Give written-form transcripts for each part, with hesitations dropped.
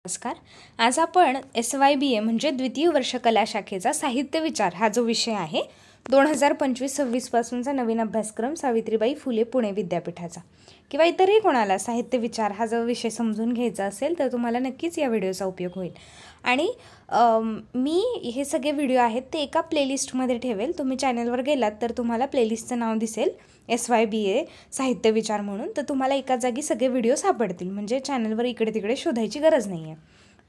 नमस्कार. आज आपण SYBA म्हणजे द्वितीय वर्ष कला शाखेचा साहित्य विचार हा जो विषय आहे 2025-26 पासूनचा नवीन अभ्यासक्रम सावित्रीबाई फुले पुणे विद्यापीठाचा किंवा इतरही कोणाला साहित्य विचार हा जो विषय समजून घ्यायचा असेल तर तुम्हाला नक्कीच या व्हिडिओचा उपयोग होईल. आणि मी हे सगळे व्हिडिओ आहेत ते एका प्लेलिस्टमध्ये ठेवेल. तुम्ही चॅनलवर गेलात तर तुम्हाला प्लेलिस्टचं नाव दिसेल SYBA साहित्य विचार म्हणून. तर तुम्हाला एका जागी सगळे व्हिडिओ सापडतील, म्हणजे चॅनलवर इकडे तिकडे शोधायची गरज नाही आहे.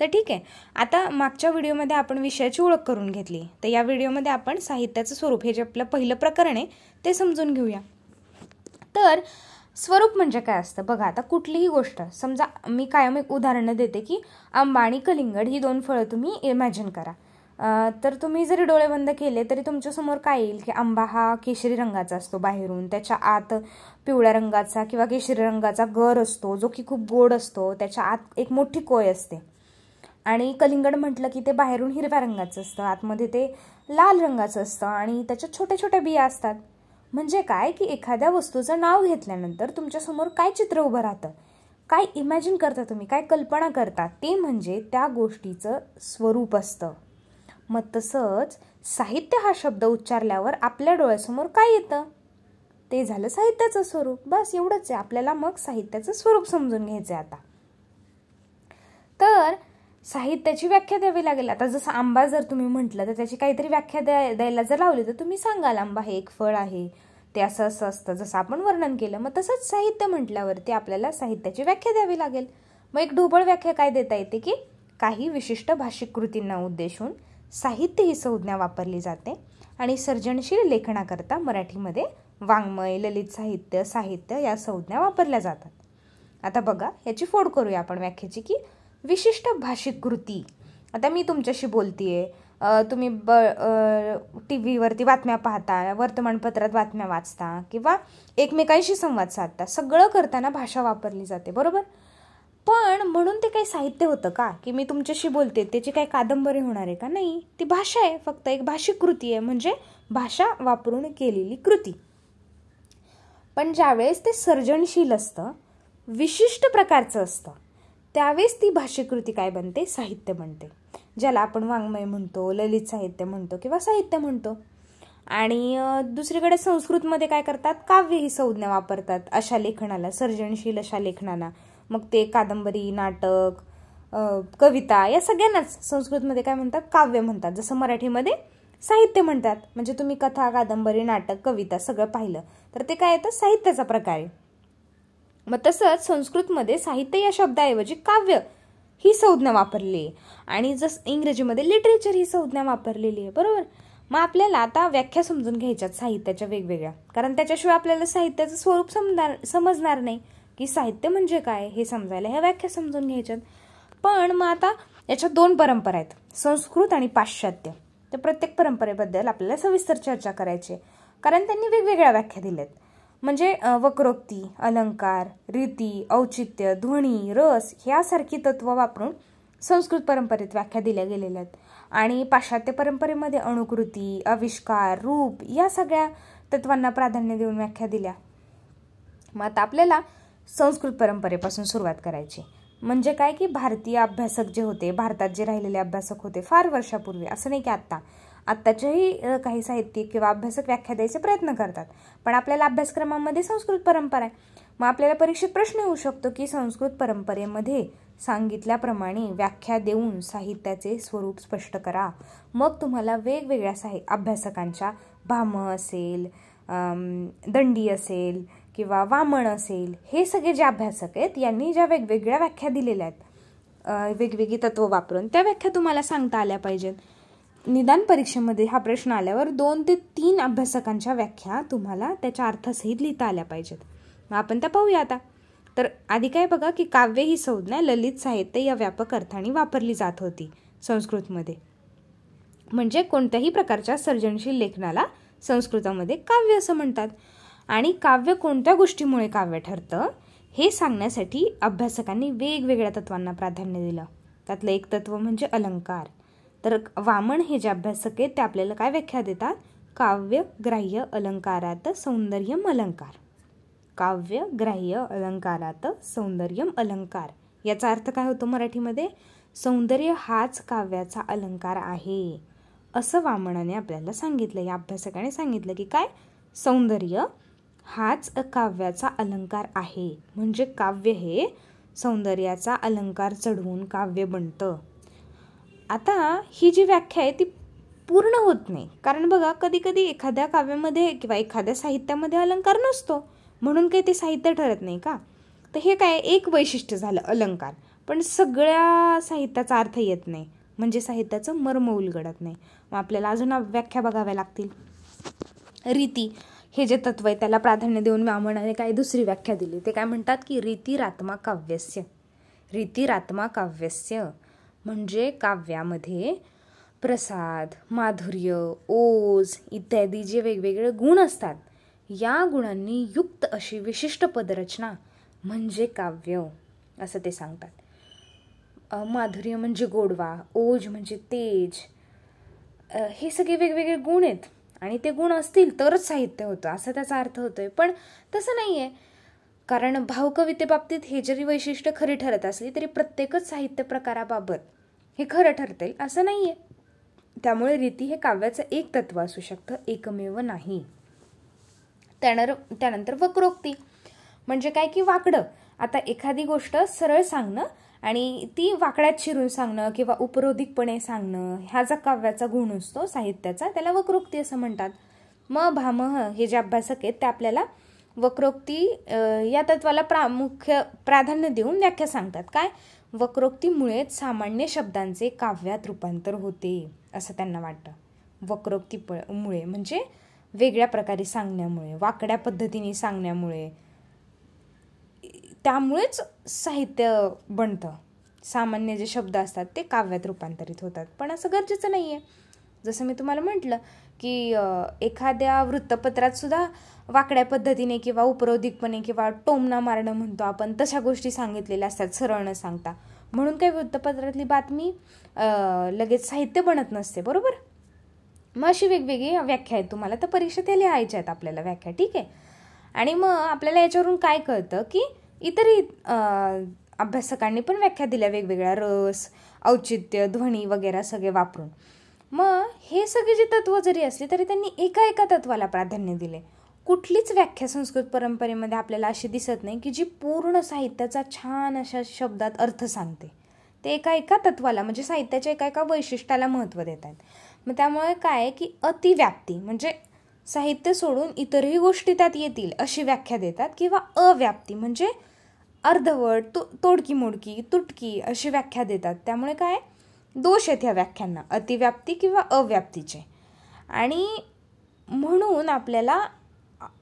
तर ठीक आहे, आता मागच्या व्हिडिओमध्ये आपण विषयाची ओळख करून घेतली, तर या व्हिडिओमध्ये आपण साहित्याचं स्वरूप हे जे आपलं पहिलं प्रकरण आहे ते समजून घेऊया. तर स्वरूप म्हणजे काय असतं बघा. आता कुठलीही गोष्ट समजा, मी कायम एक उदाहरणं देते की आंबा आणि कलिंगड ही दोन फळं तुम्ही इमॅजिन करा. तर तुम्ही जरी डोळे बंद केले तरी तुमच्यासमोर काय येईल की आंबा हा केशरी रंगाचा असतो बाहेरून, त्याच्या आत पिवळ्या रंगाचा किंवा केशरी रंगाचा गर असतो जो की खूप गोड असतो, त्याच्या आत एक मोठी कोय असते. आणि कलिंगड म्हटलं की ते बाहेरून हिरव्या रंगाचं असतं, आतमध्ये ते लाल रंगाचं असतं आणि त्याच्यात छोट्या छोट्या बिया असतात. म्हणजे काय की एखाद्या वस्तूचं नाव घेतल्यानंतर तुमच्यासमोर काय चित्र उभं राहतं, काय इमॅजिन करता तुम्ही, काय कल्पना करता, ते म्हणजे त्या गोष्टीचं स्वरूप असतं. मग तसंच साहित्य हा शब्द उच्चारल्यावर आपल्या डोळ्यासमोर काय येतं, ते झालं साहित्याचं स्वरूप. बस एवढंच आहे. आपल्याला मग साहित्याचं स्वरूप समजून घ्यायचं आहे. आता तर साहित्याची व्याख्या द्यावी लागेल. आता जसं आंबा जर तुम्ही म्हटलं तर त्याची काहीतरी व्याख्या द्यायला जर लावली तर तुम्ही सांगाल आंबा हे एक फळ आहे, ते असं असं असतं जसं आपण वर्णन केलं. मग तसंच साहित्य म्हटल्यावरती आपल्याला साहित्याची व्याख्या द्यावी लागेल. मग एक ढोबळ व्याख्या काय देता येते की काही विशिष्ट भाषिक कृतींना उद्देशून साहित्य ही संज्ञा वापरली जाते आणि सर्जनशील लेखनाकरता मराठीमध्ये वाङ्मय, ललित साहित्य, साहित्य या संज्ञा वापरल्या जातात. आता बघा, याची फोड करूया आपण व्याख्येची की विशिष्ट भाषिक कृती. आता मी तुमच्याशी बोलतीये, तुम्ही TV वरती बातम्या पाहता, वर्तमानपत्रात बातम्या वाचता किंवा एकमेकांशी संवाद साधता, सगळं करताना भाषा वापरली जाते, बरोबर. पण म्हणून ते काही साहित्य होतं का की मी तुमच्याशी बोलते त्याची काही कादंबरी होणार आहे का? नाही, ती भाषा आहे, फक्त एक भाषिक कृती आहे, म्हणजे भाषा वापरून केलेली कृती. पण ज्यावेळेस ते सर्जनशील असतं, विशिष्ट प्रकारचं असतं, त्यावेळेस ती भाषिक कृती काय बनते? साहित्य बनते, ज्याला आपण वाङ्मय म्हणतो, ललित साहित्य म्हणतो किंवा साहित्य म्हणतो. आणि दुसरीकडे संस्कृतमध्ये काय करतात? काव्य ही संज्ञा वापरतात अशा लेखनाला, सर्जनशील अशा लेखनाला. मग ते कादंबरी, नाटक, कविता या सगळ्यांनाच संस्कृतमध्ये काय म्हणतात? काव्य म्हणतात. जसं मराठीमध्ये साहित्य म्हणतात. म्हणजे तुम्ही कथा, कादंबरी, नाटक, कविता सगळं पाहिलं तर ते काय येतं? साहित्याचा प्रकार आहे. मग तसंच संस्कृतमध्ये साहित्य या शब्दाऐवजी काव्य ही संज्ञा वापरली आहे आणि जसं इंग्रजीमध्ये लिटरेचर ही संज्ञा वापरलेली आहे, बरोबर. मग आपल्याला आता व्याख्या समजून घ्यायच्यात साहित्याच्या वेगवेगळ्या, कारण त्याच्याशिवाय आपल्याला साहित्याचं स्वरूप समजणार नाही की साहित्य म्हणजे काय हे समजायला ह्या व्याख्या समजून घ्यायच्यात. पण मग आता याच्यात दोन परंपरा आहेत, संस्कृत आणि पाश्चात्य. तर प्रत्येक परंपरेबद्दल आपल्याला सविस्तर चर्चा करायची आहे, कारण त्यांनी वेगवेगळ्या व्याख्या दिल्यात. म्हणजे वक्रोक्ती, अलंकार, रीती, औचित्य, ध्वनी, रस ह्यासारखी तत्त्व वापरून संस्कृत परंपरेत व्याख्या दिल्या गेलेल्या आहेत. आणि पाश्चात्य परंपरेमध्ये अनुकृती, आविष्कार, रूप या सगळ्या तत्वांना प्राधान्य देऊन व्याख्या दिल्या. मग आता आपल्याला संस्कृत परंपरेपासून सुरुवात करायची. म्हणजे काय की भारतीय अभ्यासक जे होते, भारतात जे राहिलेले अभ्यासक होते फार वर्षापूर्वी, असं नाही की आत्ताच्याही काही साहित्यिक किंवा अभ्यासक व्याख्या द्यायचे प्रयत्न करतात, पण आपल्याला अभ्यासक्रमामध्ये संस्कृत परंपरा आहे. मग आपल्याला परीक्षेत प्रश्न येऊ शकतो की संस्कृत परंपरेमध्ये सांगितल्याप्रमाणे व्याख्या देऊन साहित्याचे स्वरूप स्पष्ट करा. मग तुम्हाला वेगवेगळ्या अभ्यासकांच्या, भामह असेल, दंडी असेल किंवा वामन असेल, हे सगळे जे अभ्यासक आहेत यांनी ज्या वेगवेगळ्या व्याख्या दिलेल्या आहेत वेगवेगळी तत्व वापरून, त्या व्याख्या तुम्हाला सांगता आल्या पाहिजेत. निदान परीक्षेमध्ये हा प्रश्न आल्यावर 2 ते 3 अभ्यासकांच्या व्याख्या तुम्हाला त्याच्या अर्थसहित लिहिता आल्या पाहिजेत. मग आपण त्या पाहूया आता. तर आधी काय बघा की काव्य ही संज्ञा ललित साहित्य या व्यापक अर्थाने वापरली जात होती संस्कृतमध्ये. म्हणजे कोणत्याही प्रकारच्या सर्जनशील लेखनाला संस्कृतामध्ये काव्य असं म्हणतात. आणि काव्य कोणत्या गोष्टीमुळे काव्य ठरतं हे सांगण्यासाठी अभ्यासकांनी वेगवेगळ्या तत्वांना प्राधान्य दिलं. त्यातलं एक तत्व म्हणजे अलंकार. तर वामन हे जे अभ्यासक आहेत ते आपल्याला काय व्याख्या देतात? काव्य ग्राह्य अलंकारात सौंदर्यम अलंकार. काव्य ग्राह्य अलंकारात सौंदर्यम अलंकार याचा अर्थ काय होतो मराठीमध्ये? सौंदर्य हाच काव्याचा अलंकार आहे, असं वामनाने आपल्याला सांगितलं. या अभ्यासकाने सांगितलं की काय, सौंदर्य हाच काव्याचा अलंकार आहे. म्हणजे काव्य हे सौंदर्याचा अलंकार चढवून काव्य बनतं. आता ही जी व्याख्या आहे ती पूर्ण होत नाही, कारण बघा कधी कधी एखाद्या काव्यामध्ये किंवा एखाद्या साहित्यामध्ये अलंकार नसतो, म्हणून काही ते साहित्य ठरत नाही का. तर हे काय एक वैशिष्ट्य झालं अलंकार, पण सगळ्या साहित्याचा अर्थ येत नाही, म्हणजे साहित्याचं मर्म उलगडत नाही. मग आपल्याला अजून व्याख्या बघाव्या लागतील. रीती हे जे तत्व आहे त्याला प्राधान्य देऊन वामनाने काय दुसरी व्याख्या दिली. ते काय म्हणतात की रीतिरात्मा काव्यस्य. रीतिरात्मा काव्यस्य म्हणजे काव्यामध्ये प्रसाद, माधुर्य, ओज इत्यादी जे वेगवेगळे गुण असतात, या गुणांनी युक्त अशी विशिष्ट पदरचना म्हणजे काव्य, असं ते सांगतात. माधुर्य म्हणजे गोडवा, ओज म्हणजे तेज, हे सगळे वेगवेगळे गुण आहेत आणि ते गुण असतील तरच साहित्य होतं, असं त्याचा अर्थ होतोय. पण तसं नाही आहे, कारण भावकवितेबाबतीत हे जरी वैशिष्ट्य खरी ठरत असली तरी प्रत्येकच साहित्य प्रकाराबाबत हे खरं ठरते असं नाही आहे. त्यामुळे रीती हे काव्याचं एक तत्व असू शकतं, एकमेव नाही. त्यानंतर वक्रोक्ती म्हणजे काय की वाकडं. आता एखादी गोष्ट सरळ सांगणं आणि ती वाकड्यात चिरून सांगणं किंवा उपरोधिकपणे सांगणं, ह्या जो काव्याचा गुण असतो साहित्याचा, त्याला वक्रोक्ती असं म्हणतात. मग भामह हे जे अभ्यासक आहेत ते आपल्याला वक्रोक्ती या तत्वाला प्राधान्य देऊन व्याख्या सांगतात. काय, वक्रोक्तीमुळेच सामान्य शब्दांचे काव्यात रूपांतर होते असं त्यांना वाटतं. वक्रोक्तीमुळे म्हणजे वेगळ्या प्रकारे सांगण्यामुळे, वाकड्या पद्धतीने सांगण्यामुळे, त्यामुळेच साहित्य बनतं. सामान्य जे शब्द असतात ते काव्यात रूपांतरित होतात. पण असं गरजेचं नाही आहे. जसं मी तुम्हाला म्हटलं की एखाद्या वृत्तपत्रात सुद्धा वाकड्या पद्धतीने किंवा उपरोधिकपणे किंवा टोमणा मारणं म्हणतो आपण, तशा गोष्टी सांगितलेल्या असतात सरळ न सांगता. म्हणून काही वृत्तपत्रातली बातमी लगेच साहित्य बनत नसते, बरोबर. मग अशी वेगवेगळी व्याख्या आहेत, तुम्हाला तर परीक्षेत हे लिहायच्या आहेत आपल्याला व्याख्या, ठीक आहे. आणि मग आपल्याला याच्यावरून काय कळतं की इतरही अभ्यासकांनी पण व्याख्या दिल्या वेगवेगळ्या, रस, औचित्य, ध्वनी वगैरे सगळे वापरून. मग हे सगळे जे तत्व जरी असली तरी त्यांनी एका तत्वाला प्राधान्य दिले. कुठलीच व्याख्या संस्कृत परंपरेमध्ये आपल्याला अशी दिसत नाही की जी पूर्ण साहित्याचा छान अशा शब्दात अर्थ सांगते. ते एका तत्वाला म्हणजे साहित्याच्या एका वैशिष्ट्याला महत्त्व देत आहेत. मग त्यामुळे काय की अतिव्याप्ती म्हणजे साहित्य सोडून इतरही गोष्टी त्यात येतील अशी व्याख्या देतात, किंवा अव्याप्ती म्हणजे अर्धवट, तोडकी मोडकी, तुटकी अशी व्याख्या देतात. त्यामुळे काय दोष आहेत ह्या व्याख्यांना, अतिव्याप्ती किंवा अव्याप्तीचे. आणि म्हणून आपल्याला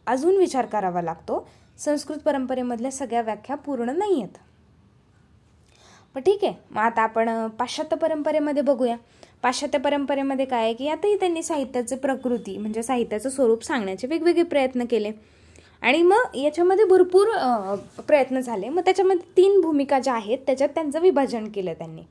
अजून विचार करावा लागतो, संस्कृत परंपरेमधल्या सगळ्या व्याख्या पूर्ण नाही आहेत. पण ठीक आहे, मग आता आपण पाश्चात्य परंपरेमध्ये बघूया. पाश्चात्य परंपरेमध्ये काय आहे की आताही त्यांनी साहित्याची प्रकृती म्हणजे साहित्याचं स्वरूप सांगण्याचे वेगवेगळे प्रयत्न केले. आणि मग याच्यामध्ये भरपूर प्रयत्न झाले. मग त्याच्यामध्ये 3 भूमिका ज्या आहेत त्याच्यात त्यांचं विभाजन केलं त्यांनी,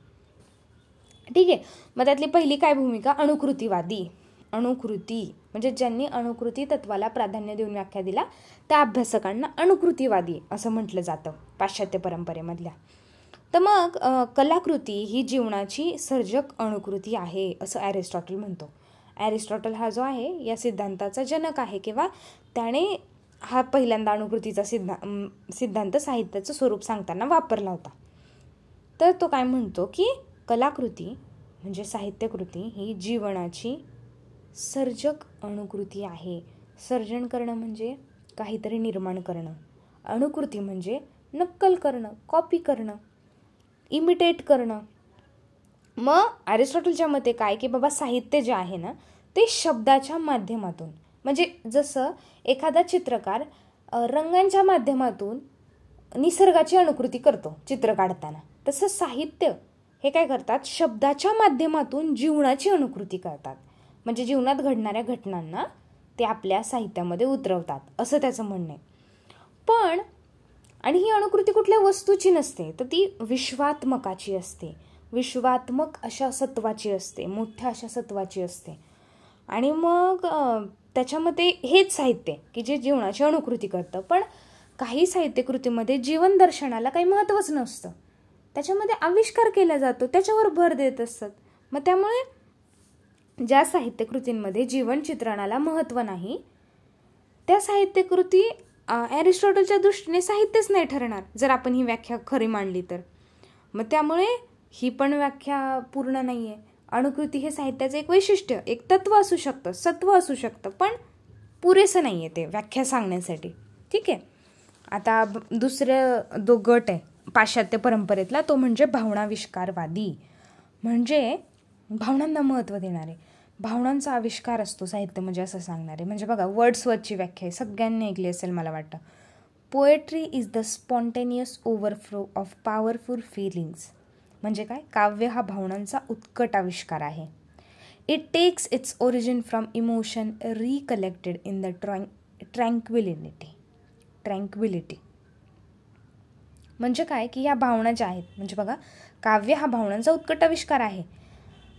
ठीक आहे. मग त्यातली पहिली काय भूमिका, अनुकृतीवादी. अनुकृती म्हणजे ज्यांनी अनुकृती तत्वाला प्राधान्य देऊन व्याख्या दिला त्या अभ्यासकांना अनुकृतीवादी असं म्हटलं जातं पाश्चात्य परंपरेमधल्या. तर मग कलाकृती ही जीवनाची सर्जक अनुकृती आहे असं ॲरिस्टॉटल म्हणतो. ॲरिस्टॉटल हा जो आहे या सिद्धांताचा जनक आहे, किंवा त्याने हा पहिल्यांदा अनुकृतीचा सिद्धांत साहित्याचं स्वरूप सांगताना वापरला होता. तर तो काय म्हणतो की कलाकृती म्हणजे साहित्यकृती ही जीवनाची सर्जक अनुकृती आहे. सर्जन करणं म्हणजे काहीतरी निर्माण करणं, अनुकृती म्हणजे नक्कल करणं, कॉपी करणं, इमिटेट करणं. मग ॲरिस्टॉटलच्या मते काय की बाबा साहित्य जे आहे ना ते शब्दाच्या माध्यमातून, म्हणजे जसं एखादा चित्रकार रंगांच्या माध्यमातून निसर्गाची अनुकृती करतो चित्र काढताना, तसं साहित्य हे काय करतात, शब्दाच्या माध्यमातून जीवनाची अनुकृती करतात. म्हणजे जीवनात घडणाऱ्या घटनांना ते आपल्या साहित्यामध्ये उतरवतात असं त्याचं म्हणणं आहे. पण आणि ही अनुकृती कुठल्या वस्तूची नसते, तर ती विश्वात्मकाची असते, विश्वात्मक अशा सत्वाची असते, मोठ्या अशा सत्वाची असते. आणि मग त्याच्यामध्ये हेच साहित्य की जे जीवनाची अनुकृती करतं. पण काही साहित्यकृतीमध्ये जीवन दर्शनाला काही महत्त्वच नसतं, त्याच्यामध्ये आविष्कार केला जातो, त्याच्यावर भर देत असतात. मग त्यामुळे ज्या साहित्यकृतींमध्ये जीवन चित्रणाला महत्त्व नाही त्या साहित्यकृती ॲरिस्टॉटलच्या दृष्टीने साहित्यच नाही ठरणार जर आपण ही व्याख्या खरी मांडली तर. मग त्यामुळे ही पण व्याख्या पूर्ण नाही आहे. अनुकृती हे साहित्याचं एक वैशिष्ट्य, एक तत्व असू शकतं, सत्व असू शकतं, पण पुरेसं नाही आहे ते व्याख्या सांगण्यासाठी. ठीक आहे. आता दुसरं गट आहे पाश्चात्य परंपरेतला, तो म्हणजे भावनाविष्कारवादी. म्हणजे भावनांना महत्त्व देणारे, भावनांचा आविष्कार असतो साहित्य म्हणजे असं सांगणारे. म्हणजे बघा वर्ड्सवर्थची व्याख्या आहे, सगळ्यांनी ऐकली असेल मला वाटतं. Poetry is the spontaneous overflow of powerful feelings. म्हणजे काय? काव्य हा भावनांचा उत्कट आविष्कार आहे. It takes its origin from emotion recollected in the tranquillity. म्हणजे काय की या भावना ज्या आहेत, म्हणजे बघा काव्य हा भावनांचा उत्कट आविष्कार आहे,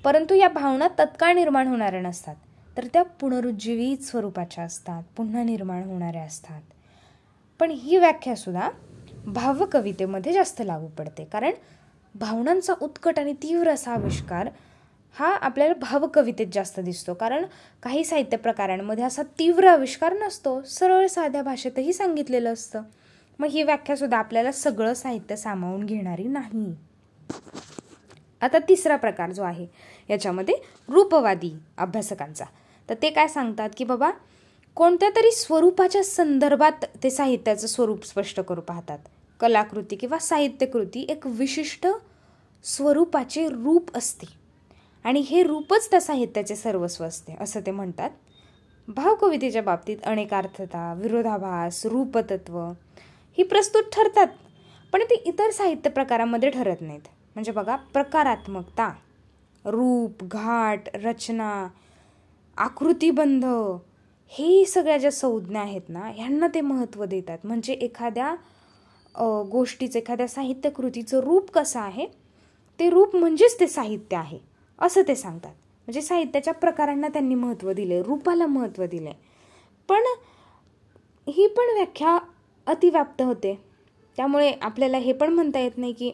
परंतु या भावना तत्काळ निर्माण होणाऱ्या नसतात, तर त्या पुनरुज्जीवित स्वरूपाच्या असतात, पुन्हा निर्माण होणाऱ्या असतात. पण ही व्याख्यासुद्धा भावकवितेमध्ये जास्त लागू पडते, कारण भावनांचा उत्कट आणि तीव्र असा आविष्कार हा आपल्याला भावकवितेत जास्त दिसतो. कारण काही साहित्य प्रकारांमध्ये असा तीव्र आविष्कार नसतो, सरळ साध्या भाषेतही सांगितलेलं असतं. मग ही व्याख्यासुद्धा आपल्याला सगळं साहित्य सामावून घेणारी नाही. आता तिसरा प्रकार जो आहे याच्यामध्ये रूपवादी अभ्यासकांचा, तर ते काय सांगतात की बाबा कोणत्या तरी स्वरूपाच्या संदर्भात ते साहित्याचं स्वरूप स्पष्ट करू पाहतात. कलाकृती किंवा साहित्यकृती एक विशिष्ट स्वरूपाचे रूप असते आणि हे रूपच त्या साहित्याचे सर्वस्व असते असं ते म्हणतात. भावकवितेच्या बाबतीत अनेकार्थता, विरोधाभास, रूपतत्व ही प्रस्तुत ठरतात, पण ते इतर साहित्य प्रकारांमध्ये ठरत नाहीत. म्हणजे बघा प्रकारात्मकता, रूप, घाट, रचना, आकृतीबंध हे सगळ्या ज्या संज्ञा आहेत ना ह्यांना ते महत्त्व देतात. म्हणजे एखाद्या गोष्टीचं, एखाद्या साहित्यकृतीचं रूप कसं आहे ते रूप म्हणजेच ते साहित्य आहे असं ते सांगतात. म्हणजे साहित्याच्या प्रकारांना त्यांनी महत्त्व दिले, रूपाला महत्त्व दिले. पण ही पण व्याख्या अतिव्याप्त होते. त्यामुळे आपल्याला हे पण म्हणता येत नाही की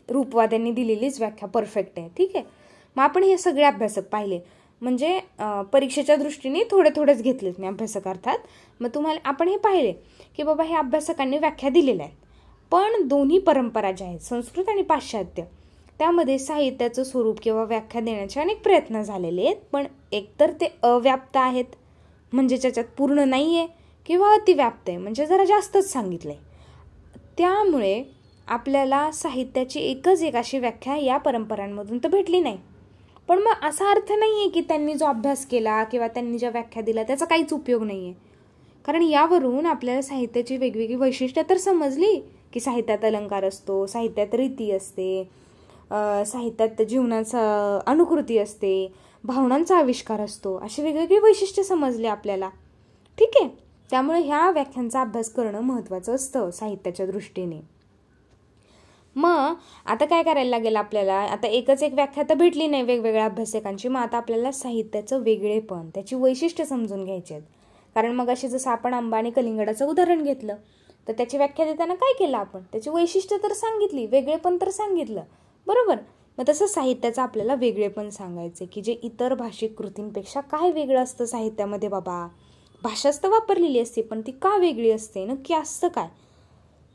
रूपवाद्यांनी दिलेलीच व्याख्या परफेक्ट आहे. ठीक आहे. मग आपण हे सगळे अभ्यासक पाहिले, म्हणजे परीक्षेच्या दृष्टीने थोडेच घेतलेत मी अभ्यासक अर्थात. मग तुम्हाला आपण हे पाहिले की बाबा हे अभ्यासकांनी व्याख्या दिलेल्या आहेत, पण दोन्ही परंपरा ज्या आहेत संस्कृत आणि पाश्चात्य त्यामध्ये साहित्याचं स्वरूप किंवा व्याख्या देण्याचे अनेक प्रयत्न झालेले आहेत, पण एकतर ते अव्याप्त आहेत म्हणजे ज्याच्यात पूर्ण नाही आहे, किंवा अतिव्याप्त आहे म्हणजे जरा जास्तच सांगितलं आहे. त्यामुळे आपल्याला साहित्याची एकच एक अशी व्याख्या या परंपरांमधून तर भेटली नाही. पण मग असा अर्थ नाही आहे की त्यांनी जो अभ्यास केला किंवा त्यांनी ज्या व्याख्या दिल्या त्याचा काहीच उपयोग नाही आहे. कारण यावरून आपल्याला साहित्याची वेगवेगळी वैशिष्ट्ये तर समजली की साहित्यात अलंकार असतो, साहित्यात रीती असते, साहित्यात जीवनाचा अनुकृती असते, भावनांचा आविष्कार असतो, अशी वेगवेगळी वैशिष्ट्ये समजली आपल्याला. ठीक आहे. त्यामुळे ह्या व्याख्यांचा अभ्यास करणं महत्त्वाचं असतं साहित्याच्या दृष्टीने. मग आता काय करायला लागेल आपल्याला? आता एकच एक व्याख्या तर भेटली नाही वेगवेगळ्या अभ्यासकांची. मग आता आपल्याला साहित्याचं वेगळेपण, त्याची वैशिष्ट्य समजून घ्यायची आहेत. कारण मग अशी जसं आपण आंबा आणि कलिंगडाचं उदाहरण घेतलं तर त्याची व्याख्या देताना काय केलं आपण? त्याची वैशिष्ट्य तर सांगितली, वेगळेपण तर सांगितलं, बरोबर. मग तसं साहित्याचं आपल्याला वेगळेपण सांगायचं की जे इतर भाषिक कृतींपेक्षा काय वेगळं असतं साहित्यामध्ये. बाबा भाषाच तर वापरलेली असते, पण ती का वेगळी असते, नक्की असतं काय?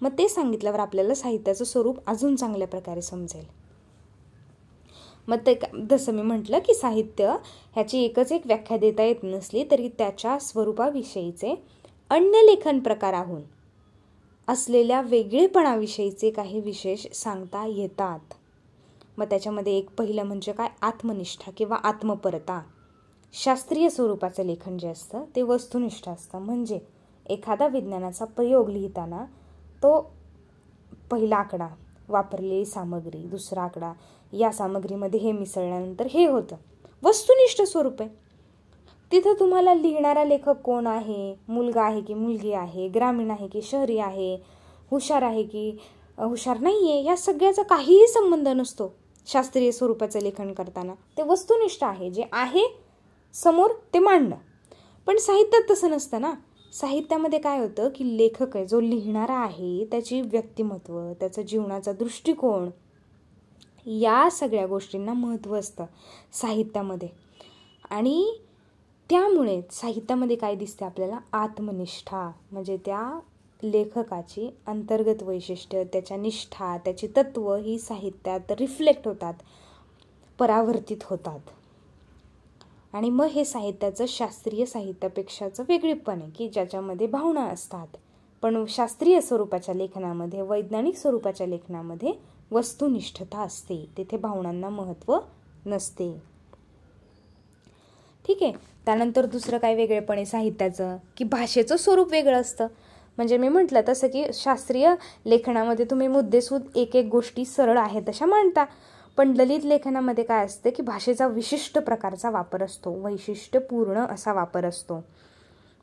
मग ते सांगितल्यावर आपल्याला साहित्याचं स्वरूप अजून चांगल्या प्रकारे समजेल. मग ते जसं मी म्हटलं की साहित्य ह्याची एकच एक व्याख्या देता येत नसली तरी त्याच्या स्वरूपाविषयीचे अन्य लेखन प्रकाराहून असलेल्या वेगळेपणाविषयीचे काही विशेष सांगता येतात. मग त्याच्यामध्ये एक पहिलं म्हणजे काय? आत्मनिष्ठा किंवा आत्मपरता. शास्त्रीय स्वरूपाचं लेखन जे असतं ते वस्तुनिष्ठ असतं. म्हणजे एखादा विज्ञानाचा प्रयोग लिहिताना तो पहिला आकडा, वापरलेली सामग्री, दुसरा आकडा, या सामग्रीमध्ये हे मिसळल्यानंतर हे होतं, वस्तुनिष्ठ स्वरूप आहे. तिथं तुम्हाला लिहिणारा लेखक कोण आहे, मुलगा आहे की मुलगी आहे, ग्रामीण आहे की शहरी आहे, हुशार आहे की हुशार नाही आहे, या सगळ्याचा काहीही संबंध नसतो. शास्त्रीय स्वरूपाचं लेखन करताना ते वस्तुनिष्ठ आहे, जे आहे समोर ते मांडणं. पण साहित्यात तसं नसतं ना. साहित्यामध्ये काय होतं की लेखक आहे, जो लिहिणारा आहे, त्याची व्यक्तिमत्व, त्याचा जीवनाचा दृष्टिकोन, या सगळ्या गोष्टींना महत्त्व असतं साहित्यामध्ये. आणि त्यामुळे साहित्यामध्ये काय दिसते आपल्याला, आत्मनिष्ठा, म्हणजे त्या लेखकाची अंतर्गत वैशिष्ट्य, त्याच्या निष्ठा, त्याची तत्व ही साहित्यात रिफ्लेक्ट होतात, परावर्तित होतात. आणि मग हे साहित्याचं शास्त्रीय साहित्यापेक्षाचं वेगळेपण आहे की ज्याच्यामध्ये भावना असतात. पण शास्त्रीय स्वरूपाच्या लेखनामध्ये, वैज्ञानिक स्वरूपाच्या लेखनामध्ये वस्तुनिष्ठता असते, तिथे भावनांना महत्त्व नसते. ठीक आहे. त्यानंतर दुसरं काय वेगळेपण आहे साहित्याचं, की भाषेचं स्वरूप वेगळं असतं. म्हणजे मी म्हटलं तसं की शास्त्रीय लेखनामध्ये तुम्ही मुद्देसूद एक एक गोष्टी सरळ आहेत तशा मांडता, पण ललित लेखनामध्ये काय असतं की भाषेचा विशिष्ट प्रकारचा वापर असतो, वैशिष्ट्यपूर्ण असा वापर असतो.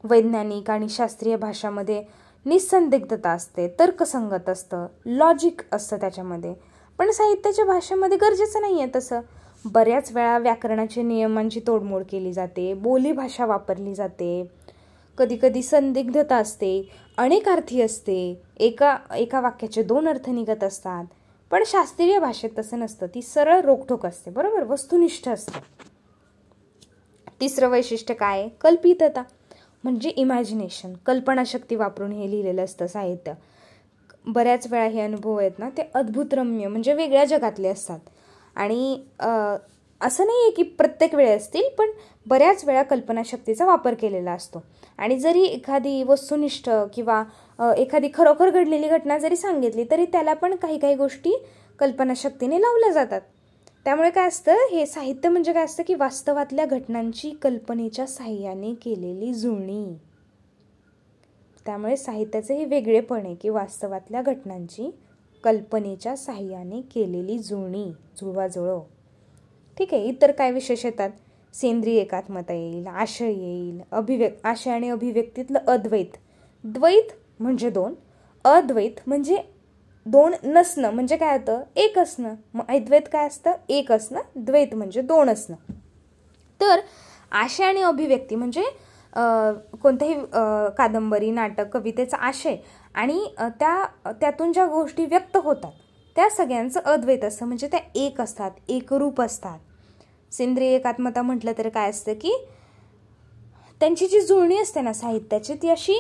वैज्ञानिक आणि शास्त्रीय भाषामध्ये निसंदिग्धता असते, तर्कसंगत असतं, लॉजिक असतं त्याच्यामध्ये. पण साहित्याच्या भाषेमध्ये गरजेचं नाही आहे तसं. बऱ्याच वेळा व्याकरणाच्या नियमांची तोडमोड केली जाते, बोलीभाषा वापरली जाते, कधीकधी संदिग्धता असते, अनेकार्थी असते, एका वाक्याचे 2 अर्थ निघत असतात. पण शास्त्रीय भाषेत तसं नसतं, ती सरळ रोखठोक असते, बरोबर, वस्तुनिष्ठ असते. तिसरं वैशिष्ट्य काय, कल्पितता, म्हणजे इमॅजिनेशन, कल्पनाशक्ती वापरून हे लिहिलेलं असतं साहित्य. बऱ्याच वेळा हे अनुभव आहेत ना ते अद्भुतरम्य, म्हणजे वेगळ्या जगातले असतात. आणि असं नाही आहे की प्रत्येक वेळे असतील, पण बऱ्याच वेळा कल्पनाशक्तीचा वापर केलेला असतो. आणि जरी एखादी वस्तुनिष्ठ किंवा एखादी खरोखर घडलेली घटना जरी सांगितली तरी त्याला पण काही काही गोष्टी कल्पनाशक्तीने लावल्या जातात. त्यामुळे काय असतं, हे साहित्य म्हणजे काय असतं की वास्तवातल्या घटनांची कल्पनेच्या साह्याने केलेली जुळणी. त्यामुळे साहित्याचे हे वेगळेपण आहे की वास्तवातल्या घटनांची कल्पनेच्या साह्याने केलेली जुळणी, जुळवाजुळव. ठीक आहे. इतर काय विशेष येतात, सेंद्रिय एकात्मता येईल, आशय येईल, आशय आणि अभिव्यक्तीतलं अद्वैत. द्वैत म्हणजे 2, अद्वैत म्हणजे 2 नसणं, म्हणजे काय होतं, एक असणं. मग अद्वैत काय असतं, एक असणं, द्वैत म्हणजे 2 असणं. तर आशय आणि अभिव्यक्ती म्हणजे कोणत्याही कादंबरी, नाटक, कवितेचा आशय आणि त्यातून ज्या गोष्टी व्यक्त होतात त्या सगळ्यांचं अद्वैत असतं, म्हणजे त्या एक असतात, एकरूप असतात. सेंद्रिय एकात्मता म्हटलं तर काय असतं की त्यांची जी जुळणी असते ना साहित्याची, ती अशी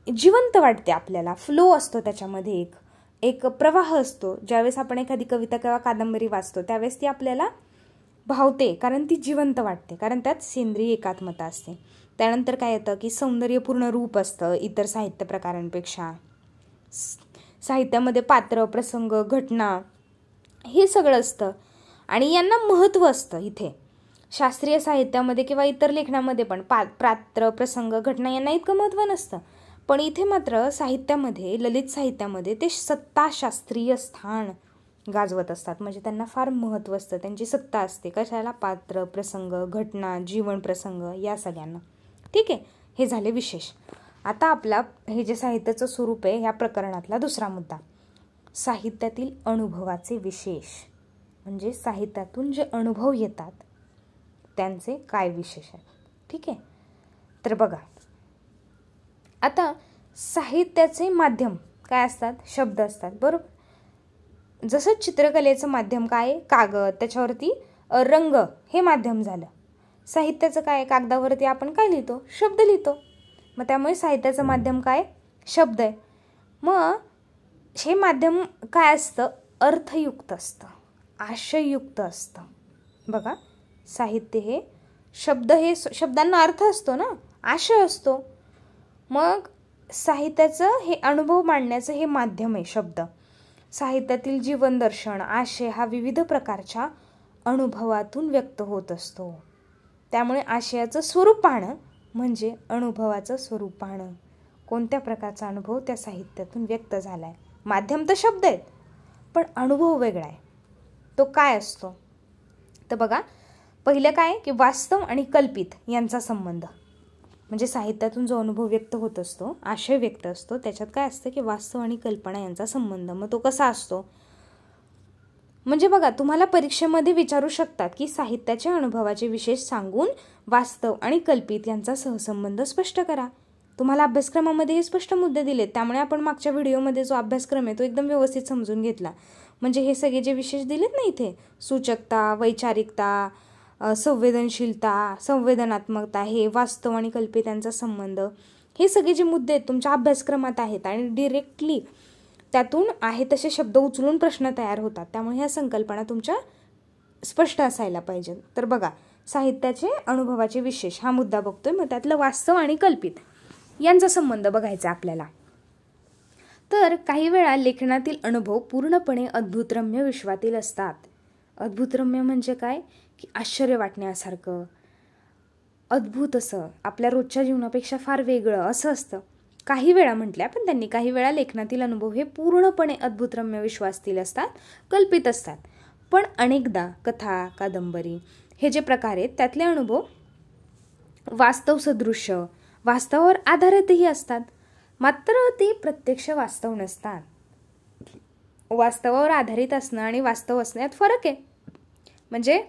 जिवंत वाटते आपल्याला, फ्लो असतो त्याच्यामध्ये, एक प्रवाह असतो. ज्यावेळेस आपण एखादी कविता किंवा कादंबरी वाचतो त्यावेळेस ती आपल्याला भावते, कारण ती जिवंत वाटते, कारण त्यात सेंद्रिय एकात्मता असते. त्यानंतर काय येतं की सौंदर्यपूर्ण रूप असतं इतर साहित्य प्रकारांपेक्षा. साहित्यामध्ये पात्र, प्रसंग, घटना हे सगळं असतं आणि यांना महत्त्व असतं. इथे शास्त्रीय साहित्यामध्ये किंवा इतर लेखनामध्ये पण पात्र, प्रसंग, घटना यांना इतकं महत्त्व नसतं. पण इथे मात्र साहित्यामध्ये, ललित साहित्यामध्ये ते सत्ता शास्त्रीय स्थान गाजवत असतात, म्हणजे त्यांना फार महत्त्व असतं, त्यांची सत्ता असते. कशाला, पात्र, प्रसंग, घटना, जीवन प्रसंग या सगळ्यांना. ठीक आहे. हे झाले विशेष. आता आपला हे जे साहित्याचं स्वरूप आहे ह्या प्रकरणातला दुसरा मुद्दा, साहित्यातील अनुभवाचे विशेष, म्हणजे साहित्यातून जे अनुभव येतात त्यांचे काय विशेष आहेत. ठीक आहे. तर बघा, आता साहित्याचे माध्यम काय असतात, शब्द असतात, बरोबर. जसं चित्रकलेचं माध्यम काय, कागद, त्याच्यावरती रंग हे माध्यम झालं. साहित्याचं काय, कागदावरती आपण काय लिहितो, शब्द लिहितो. मग त्यामुळे साहित्याचं माध्यम काय, शब्द आहे. मग हे माध्यम काय असतं, अर्थयुक्त असतं, आशययुक्त असतं. बघा, साहित्य हे शब्द, हे शब्दांना अर्थ असतो ना, आशय असतो. मग साहित्याचं हे अनुभव मांडण्याचं हे माध्यम आहे शब्द. साहित्यातील जीवन दर्शन, आशय हा विविध प्रकारच्या अनुभवातून व्यक्त होत असतो. त्यामुळे आशयाचं स्वरूप पाहणं म्हणजे अनुभवाचं स्वरूप पाहणं. कोणत्या प्रकारचा अनुभव त्या साहित्यातून व्यक्त झाला आहे. माध्यम तर शब्द आहेत, पण अनुभव वेगळा आहे. तो काय असतो, तर बघा, पहिलं काय की वास्तव आणि कल्पित यांचा संबंध. म्हणजे साहित्यातून जो अनुभव व्यक्त होत असतो, आशय व्यक्त असतो, त्याच्यात काय असतं की वास्तव आणि कल्पना यांचा संबंध. मग तो कसा असतो, म्हणजे बघा, तुम्हाला परीक्षेमध्ये विचारू शकतात की साहित्याच्या अनुभवाचे विशेष सांगून वास्तव आणि कल्पित यांचा सहसंबंध स्पष्ट करा. तुम्हाला अभ्यासक्रमामध्ये हे स्पष्ट मुद्दे दिलेत, त्यामुळे आपण मागच्या व्हिडिओमध्ये जो अभ्यासक्रम आहे तो एकदम व्यवस्थित समजून घेतला. म्हणजे हे सगळे जे विशेष दिलेत ना इथे, सूचकता, वैचारिकता, संवेदनशीलता, संवेदनात्मकता, हे वास्तव आणि कल्पित यांचा संबंध, हे सगळे जे मुद्दे आहेत तुमच्या अभ्यासक्रमात आहेत आणि डिरेक्टली त्यातून आहे तसे शब्द उचलून प्रश्न तयार होतात. त्यामुळे ह्या संकल्पना तुमच्या स्पष्ट असायला पाहिजेत. तर बघा, साहित्याचे अनुभवाचे विशेष हा मुद्दा बघतोय. मग त्यातलं वास्तव आणि कल्पित यांचा संबंध बघायचा आपल्याला. तर काही वेळा लेखनातील अनुभव पूर्णपणे अद्भुतरम्य विश्वातील असतात. अद्भुतरम्य म्हणजे काय की आश्चर्य वाटण्यासारखं, अद्भुत असं, आपल्या रोजच्या जीवनापेक्षा फार वेगळं असं असतं. काही वेळा म्हटल्या, पण त्यांनी काही वेळा लेखनातील अनुभव हे पूर्णपणे अद्भुतरम्य विश्वातील असतात, कल्पित असतात. पण अनेकदा कथा, कादंबरी हे जे प्रकार आहेत त्यातले अनुभव वास्तव सदृश्य, वास्तवावर आधारितही असतात. मात्र ते प्रत्यक्ष वास्तव नसतात. वास्तवावर आधारित असणं आणि वास्तव असण्यात फरक आहे. म्हणजे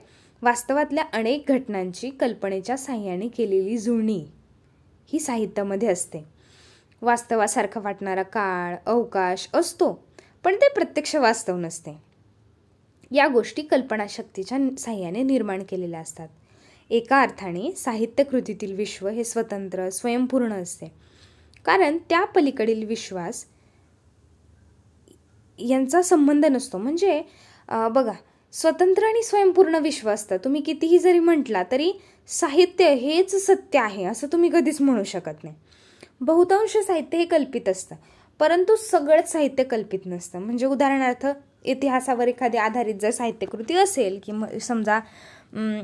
वास्तवातल्या अनेक घटनांची कल्पनेच्या साह्याने केलेली जुळणी ही साहित्यामध्ये असते. वास्तवासारखा वाटणारा काळ, अवकाश असतो, पण ते प्रत्यक्ष वास्तव नसते. या गोष्टी कल्पनाशक्तीच्या साह्याने निर्माण केलेल्या असतात. एका अर्थाने साहित्यकृतीतील विश्व हे स्वतंत्र, स्वयंपूर्ण असते, कारण त्या पलीकडील विश्वास यांचा संबंध नसतो. म्हणजे बघा, स्वतंत्र आणि स्वयंपूर्ण विश्व असतं. तुम्ही कितीही जरी म्हटला तरी साहित्य हेच सत्य आहे असं तुम्ही कधीच म्हणू शकत नाही. बहुतांश साहित्य हे कल्पित असतं, परंतु सगळंच साहित्य कल्पित नसतं. म्हणजे उदाहरणार्थ, इतिहासावर एखादी आधारित जर साहित्यकृती असेल, की समजा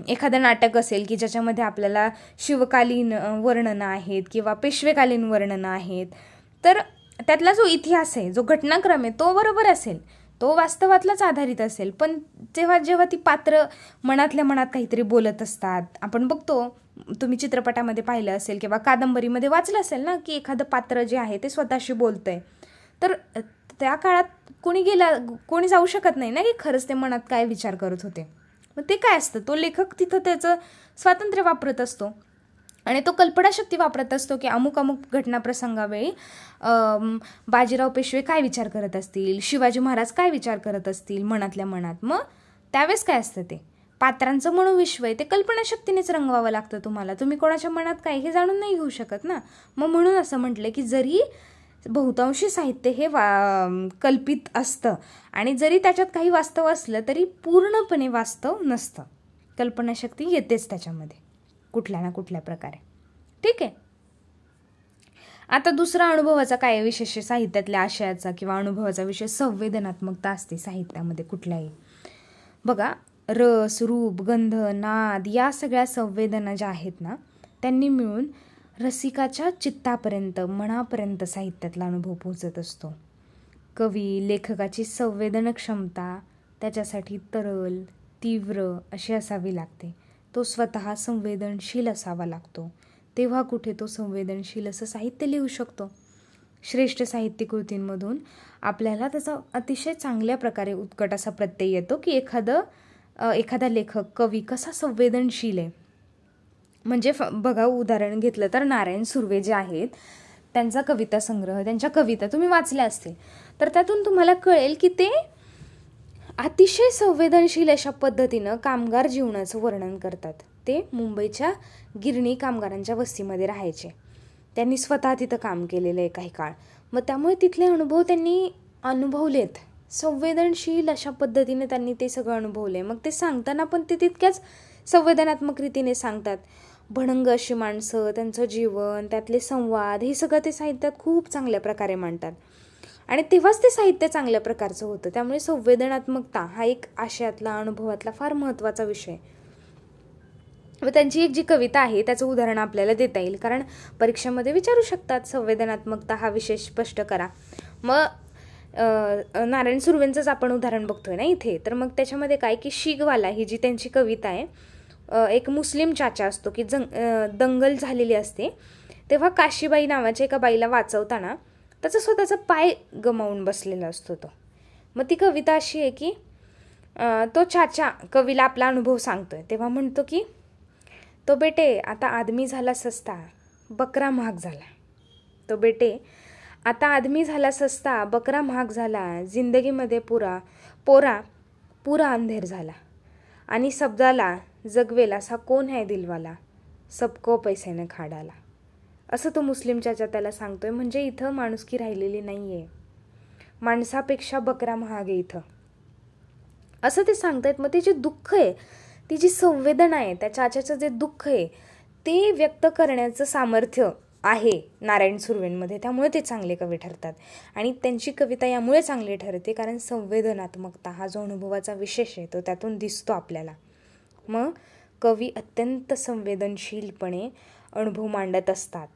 एखादं नाटक असेल की ज्याच्यामध्ये आपल्याला शिवकालीन वर्णनं आहेत किंवा पेशवेकालीन वर्णनं आहेत, तर त्यातला जो इतिहास आहे, जो घटनाक्रम आहे, तो बरोबर असेल, तो वास्तवातलाच आधारित असेल. पण जेव्हा ती पात्र मनातल्या मनात काहीतरी बोलत असतात, आपण बघतो, तुम्ही चित्रपटामध्ये पाहिलं असेल किंवा कादंबरीमध्ये वाचलं असेल ना, की एखादं पात्र जे आहे ते स्वतःशी बोलतंय, तर त्या काळात कोणी जाऊ शकत नाही ना की खरंच ते मनात काय विचार करत होते. मग ते काय असतं, तो लेखक तिथं त्याचं स्वातंत्र्य वापरत असतो आणि तो कल्पनाशक्ती वापरत असतो की अमुक घटनाप्रसंगावेळी बाजीराव पेशवे काय विचार करत असतील, शिवाजी महाराज काय विचार करत असतील मनातल्या मनात. मग त्यावेळेस काय असतं, ते पात्रांचं मनोविश्व आहे, ते कल्पनाशक्तीनेच रंगवावं लागतं तुम्हाला. तुम्ही कोणाच्या मनात काय हे जाणून नाही घेऊ शकत ना. मग म्हणून असं म्हटलं की जरी बहुतांशी साहित्य हे कल्पित असतं आणि जरी त्याच्यात काही वास्तव असलं तरी पूर्णपणे वास्तव नसतं. कल्पनाशक्ती येतेच त्याच्यामध्ये कुठल्या ना कुठल्या प्रकारे. ठीक आहे. आता दुसरा अनुभवाचा काय विशेष, साहित्यातल्या आशयाचा किंवा अनुभवाचा विषय संवेदनात्मकता असते साहित्यामध्ये कुठल्याही. बघा, रस, रूप, गंध, नाद या सगळ्या संवेदना ज्या आहेत ना, त्यांनी मिळून रसिकाच्या चित्तापर्यंत, मनापर्यंत साहित्यातला अनुभव पोहोचत असतो. कवी लेखकाची संवेदन क्षमता त्याच्यासाठी तरल, तीव्र अशी असावी लागते. तो स्वतः संवेदनशील असावा लागतो, तेव्हा कुठे तो संवेदनशील असं साहित्य लिहू शकतो. श्रेष्ठ साहित्यकृतींमधून आपल्याला त्याचा अतिशय चांगल्या प्रकारे उत्कट असा प्रत्यय येतो की एखादा लेखक, कवी कसा संवेदनशील आहे. म्हणजे बघा, उदाहरण घेतलं तर नारायण सुर्वे जे आहेत, त्यांचा कविता संग्रह, त्यांच्या कविता तुम्ही वाचल्या असतील, तर त्यातून तुम्हाला कळेल की ते अतिशय संवेदनशील अशा पद्धतीनं कामगार जीवनाचं वर्णन करतात. ते मुंबईच्या गिरणी कामगारांच्या वस्तीमध्ये राहायचे. त्यांनी स्वतः तिथं काम केलेलं आहे काही काळ. मग त्यामुळे तिथले अनुभव त्यांनी अनुभवलेत. संवेदनशील अशा पद्धतीने त्यांनी ते सगळं अनुभवले. मग ते सांगताना पण ते तितक्याच संवेदनात्मक रीतीने सांगतात. भणंग अशी माणसं, त्यांचं जीवन, त्यातले संवाद, हे सगळं ते साहित्यात खूप चांगल्या प्रकारे मांडतात आणि तेव्हाच ते साहित्य चांगल्या प्रकारचं होतं. त्यामुळे संवेदनात्मकता हा एक आशयातला, अनुभवातला फार महत्त्वाचा विषय. व त्यांची एक जी कविता आहे त्याचं उदाहरण आपल्याला देता येईल, कारण परीक्षेमध्ये विचारू शकतात संवेदनात्मकता हा विषय स्पष्ट करा. मग नारायण सुर्वेंचंच आपण उदाहरण बघतोय ना इथे. तर मग त्याच्यामध्ये काय की शिगवाला ही जी त्यांची कविता आहे, एक मुस्लिम चाचा असतो की दंगल झालेली असते, तेव्हा काशीबाई नावाच्या एका बाईला वाचवताना त्याचा स्वतःचा पाय गमावून बसलेला असतो तो. मग ती कविता अशी आहे की तो चाचा कवीला आपला अनुभव सांगतोय तेव्हा म्हणतो की, तो बेटे आता आदमी झाला सस्ता, बकरा महाग झाला. तो बेटे आता आदमी झाला सस्ता, बकरा महाग झाला. जिंदगीमध्ये पोरा पुरा अंधेर झाला. आणि शब्दाला जगवेल असा कोण आहे दिलवाला, सबको पैसेने खाडाला. असं तो मुस्लिम चाचा त्याला सांगतोय. म्हणजे इथं माणुसकी राहिलेली नाहीये, माणसापेक्षा बकरा महाग आहे इथं, असं ते सांगतायत. मग ते जे दुःख आहे, ती जी संवेदना आहे, त्या चाच्याचं जे दुःख आहे ते व्यक्त करण्याचं सामर्थ्य आहे नारायण सुर्वेंमध्ये. त्यामुळे ते चांगले कवी ठरतात. आणि त्यांची कविता यामुळे चांगली ठरते कारण संवेदनात्मकता हा जो अनुभवाचा विशेष आहे तो त्यातून दिसतो आपल्याला. मग कवी अत्यंत संवेदनशीलपणे अनुभव मांडत असतात.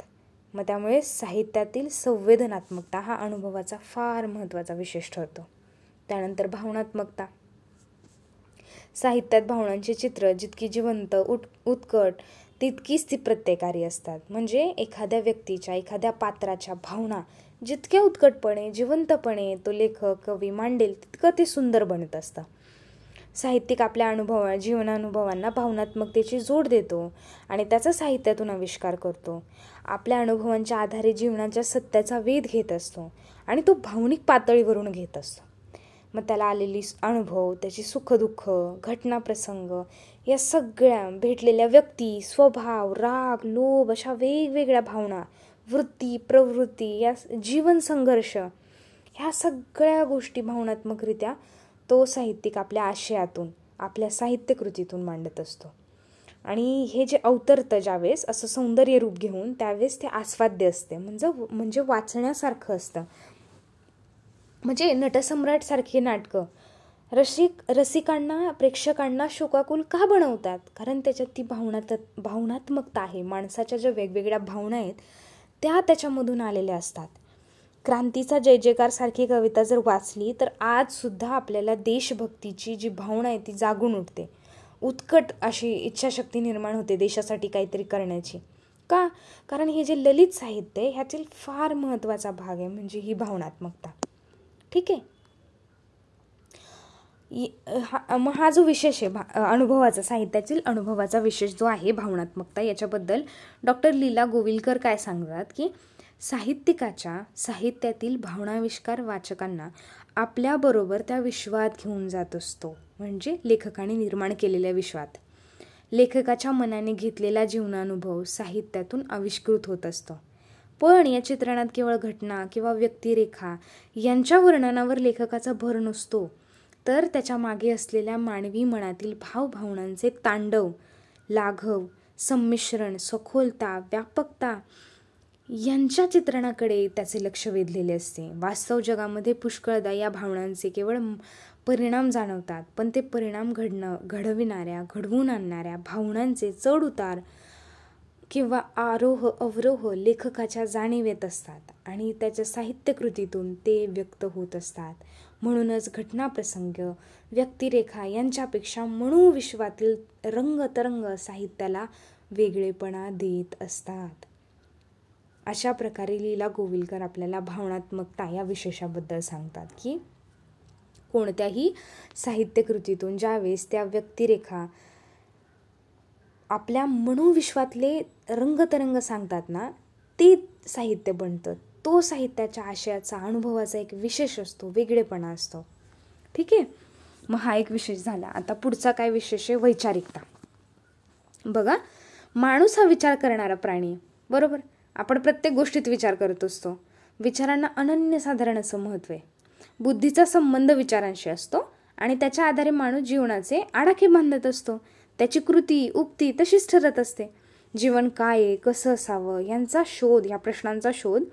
मग त्यामुळे साहित्यातील संवेदनात्मकता हा अनुभवाचा फार महत्त्वाचा विशेष ठरतो. त्यानंतर भावनात्मकता. साहित्यात भावनांची चित्र जितकी जिवंत उत्कट तितकीच ती प्रत्येकारी असतात. म्हणजे एखाद्या व्यक्तीच्या, एखाद्या पात्राच्या भावना जितक्या उत्कटपणे जिवंतपणे तो लेखक कवी मांडेल तितकं ते सुंदर बनत असतं. साहित्यिक आपल्या जीवनानुभवांना भावनात्मकतेची जोड देतो आणि त्याचा साहित्यातून आविष्कार करतो. आपल्या अनुभवांच्या आधारे जीवनाच्या सत्याचा वेध घेत असतो आणि तो भावनिक पातळीवरून घेत असतो. मग त्याला आलेली अनुभव, त्याची सुखदुःख, घटनाप्रसंग, या सगळ्या भेटलेल्या व्यक्ती, स्वभाव, राग, लोभ अशा वेगवेगळ्या भावना, वृत्ती, प्रवृत्ती, या जीवन संघर्ष, ह्या सगळ्या गोष्टी भावनात्मकरित्या तो साहित्यिक आपल्या आशयातून, आपल्या साहित्यकृतीतून मांडत असतो. आणि हे जे अवतरतं ज्यावेळेस असं सौंदर्य रूप घेऊन, त्यावेळेस ते आस्वाद्य असते. म्हणजे वाचण्यासारखं असतं. म्हणजे नटसम्राट सारखी नाटकं रसिकांना, प्रेक्षकांना शोकाकुल का बनवतात? कारण त्याच्यात ती भावनात्मकता आहे. माणसाच्या ज्या वेगवेगळ्या भावना आहेत त्या त्याच्यामधून आलेल्या असतात. क्रांतीचा जय जयकार सारखी कविता जर वाचली तर आज सुद्धा आपल्याला देशभक्तीची जी भावना आहे ती जागून उठते. उत्कट अशी इच्छाशक्ती निर्माण होते देशासाठी काहीतरी करण्याची. का? कारण हे जे ललित साहित्य आहे ह्यातील फार महत्त्वाचा भाग आहे म्हणजे ही भावनात्मकता. ठीक आहे. मग हा जो विशेष आहे अनुभवाचा, साहित्यातील अनुभवाचा विशेष जो आहे भावनात्मकता, याच्याबद्दल डॉक्टर लीला गोविलकर काय सांगतात की, साहित्यिकाच्या साहित्यातील भावनाविष्कार वाचकांना आपल्याबरोबर त्या विश्वात घेऊन जात असतो. म्हणजे लेखकाने निर्माण केलेल्या विश्वात लेखकाच्या मनाने घेतलेला जीवनानुभव साहित्यातून आविष्कृत होत असतो. पण या चित्रणात केवळ घटना किंवा व्यक्तिरेखा यांच्या वर्णनावर लेखकाचा भर नसतो, तर त्याच्या मागे असलेल्या मानवी मनातील भावभावनांचे तांडव, लाघव, संमिश्रण, सखोलता, व्यापकता यांच्या चित्रणाकडे त्याचे लक्ष वेधलेले असते. वास्तव जगामध्ये पुष्कळदा या भावनांचे केवळ परिणाम जाणवतात, पण ते परिणाम घडवून आणणाऱ्या भावनांचे चढ उतार किंवा आरोह अवरोह लेखकाच्या जाणीवेत असतात आणि त्याच्या साहित्यकृतीतून ते व्यक्त होत असतात. म्हणूनच घटनाप्रसंग, व्यक्तिरेखा यांच्यापेक्षा मनोविश्वातील रंगतरंग साहित्याला वेगळेपणा देत असतात. अशा प्रकारे लीला गोविलकर आपल्याला भावनात्मकता या विशेषाबद्दल सांगतात की, कोणत्याही साहित्यकृतीतून ज्यावेळेस त्या व्यक्तिरेखा आपल्या मनोविश्वातले रंगतरंग सांगतात ना, ते साहित्य बनतं. तो साहित्याच्या आशयाचा, अनुभवाचा एक विशेष असतो, वेगळेपणा असतो. ठीक आहे. मग हा एक विशेष झाला. आता पुढचा काय विशेष आहे? वैचारिकता. बघा, माणूस हा विचार करणारा प्राणी आहे, बरोबर. आपण प्रत्येक गोष्टीत विचार करत असतो. विचारांना अनन्यसाधारण असं महत्त्व आहे. बुद्धीचा संबंध विचारांशी असतो आणि त्याच्या आधारे माणूस जीवनाचे आडाखे बांधत असतो. त्याची कृती, उक्ती तशीच ठरत असते. जीवन काय आहे, कसं असावं या प्रश्नांचा शोध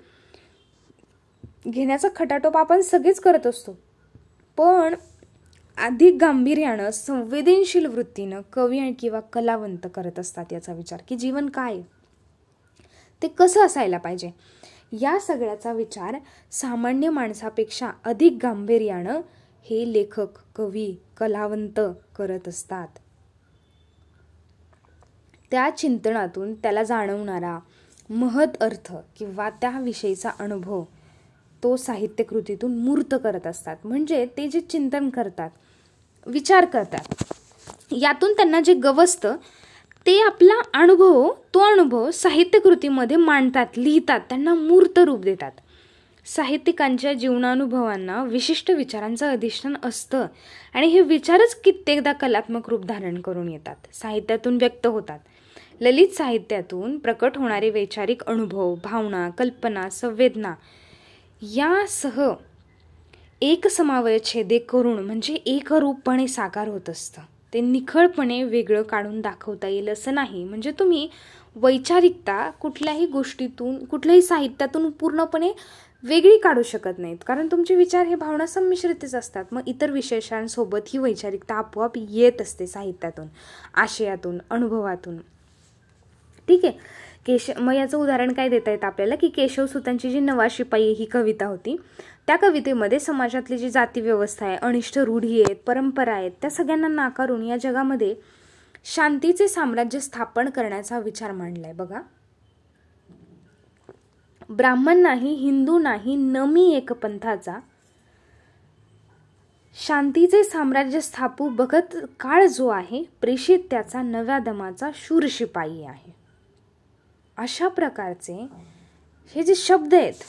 घेण्याचा खटाटोप आपण सगळेच करत असतो. पण अधिक गांभीर्यानं, संवेदनशील वृत्तीनं कवी किंवा कलावंत करत असतात याचा विचार की जीवन काय आहे, ते कसं असायला पाहिजे. या सगळ्याचा विचार सामान्य माणसापेक्षा अधिक गांभीर्यानं हे लेखक, कवी, कलावंत करत असतात. त्या चिंतनातून त्याला जाणवणारा महत् अर्थ किंवा त्याविषयीचा अनुभव तो साहित्यकृतीतून मूर्त करत असतात. म्हणजे ते जे चिंतन करतात विचार करतात. यातून त्यांना जे गवसतं ते आपला अनुभव, तो अनुभव साहित्यकृतीमध्ये मांडतात, लिहितात, त्यांना मूर्त रूप देतात. साहित्यिकांच्या जीवनानुभवांना विशिष्ट विचारांचं अधिष्ठान असतं आणि हे विचारच कित्येकदा कलात्मक रूप धारण करून येतात, साहित्यातून व्यक्त होतात. ललित साहित्यातून प्रकट होणारे वैचारिक अनुभव, भावना, कल्पना, संवेदना यासह एकसमावय छेदे करून म्हणजे एकरूपपणे साकार होत असतं. ते निखळपणे वेगळं काढून दाखवता येईल असं नाही. म्हणजे तुम्ही वैचारिकता कुठल्याही गोष्टीतून, कुठल्याही साहित्यातून पूर्णपणे वेगळी काढू शकत नाहीत, कारण तुमचे विचार हे भावना संमिश्रितच असतात. मग इतर विशेषांसोबत ही वैचारिकता आपोआप येत असते साहित्यातून, आशयातून, अनुभवातून. ठीक आहे. मग याचं उदाहरण काय देता येतं आपल्याला, की केशवसुतांची जी नवा शिपाई ही कविता होती, त्या कवितेमध्ये समाजातली जी जाती व्यवस्था आहे, अनिष्ट रूढी आहेत, परंपरा आहेत, त्या सगळ्यांना नाकारून या जगामध्ये शांतीचे साम्राज्य स्थापन करण्याचा विचार मांडलाय. बघा, ब्राह्मण नाही, हिंदू नाही, नमी एक पंथाचा, शांतीचे साम्राज्य स्थापू बघत काळ जो आहे, प्रेषित त्याचा नव्या दमाचा शूर शिपाई आहे. अशा प्रकारचे हे जे शब्द आहेत,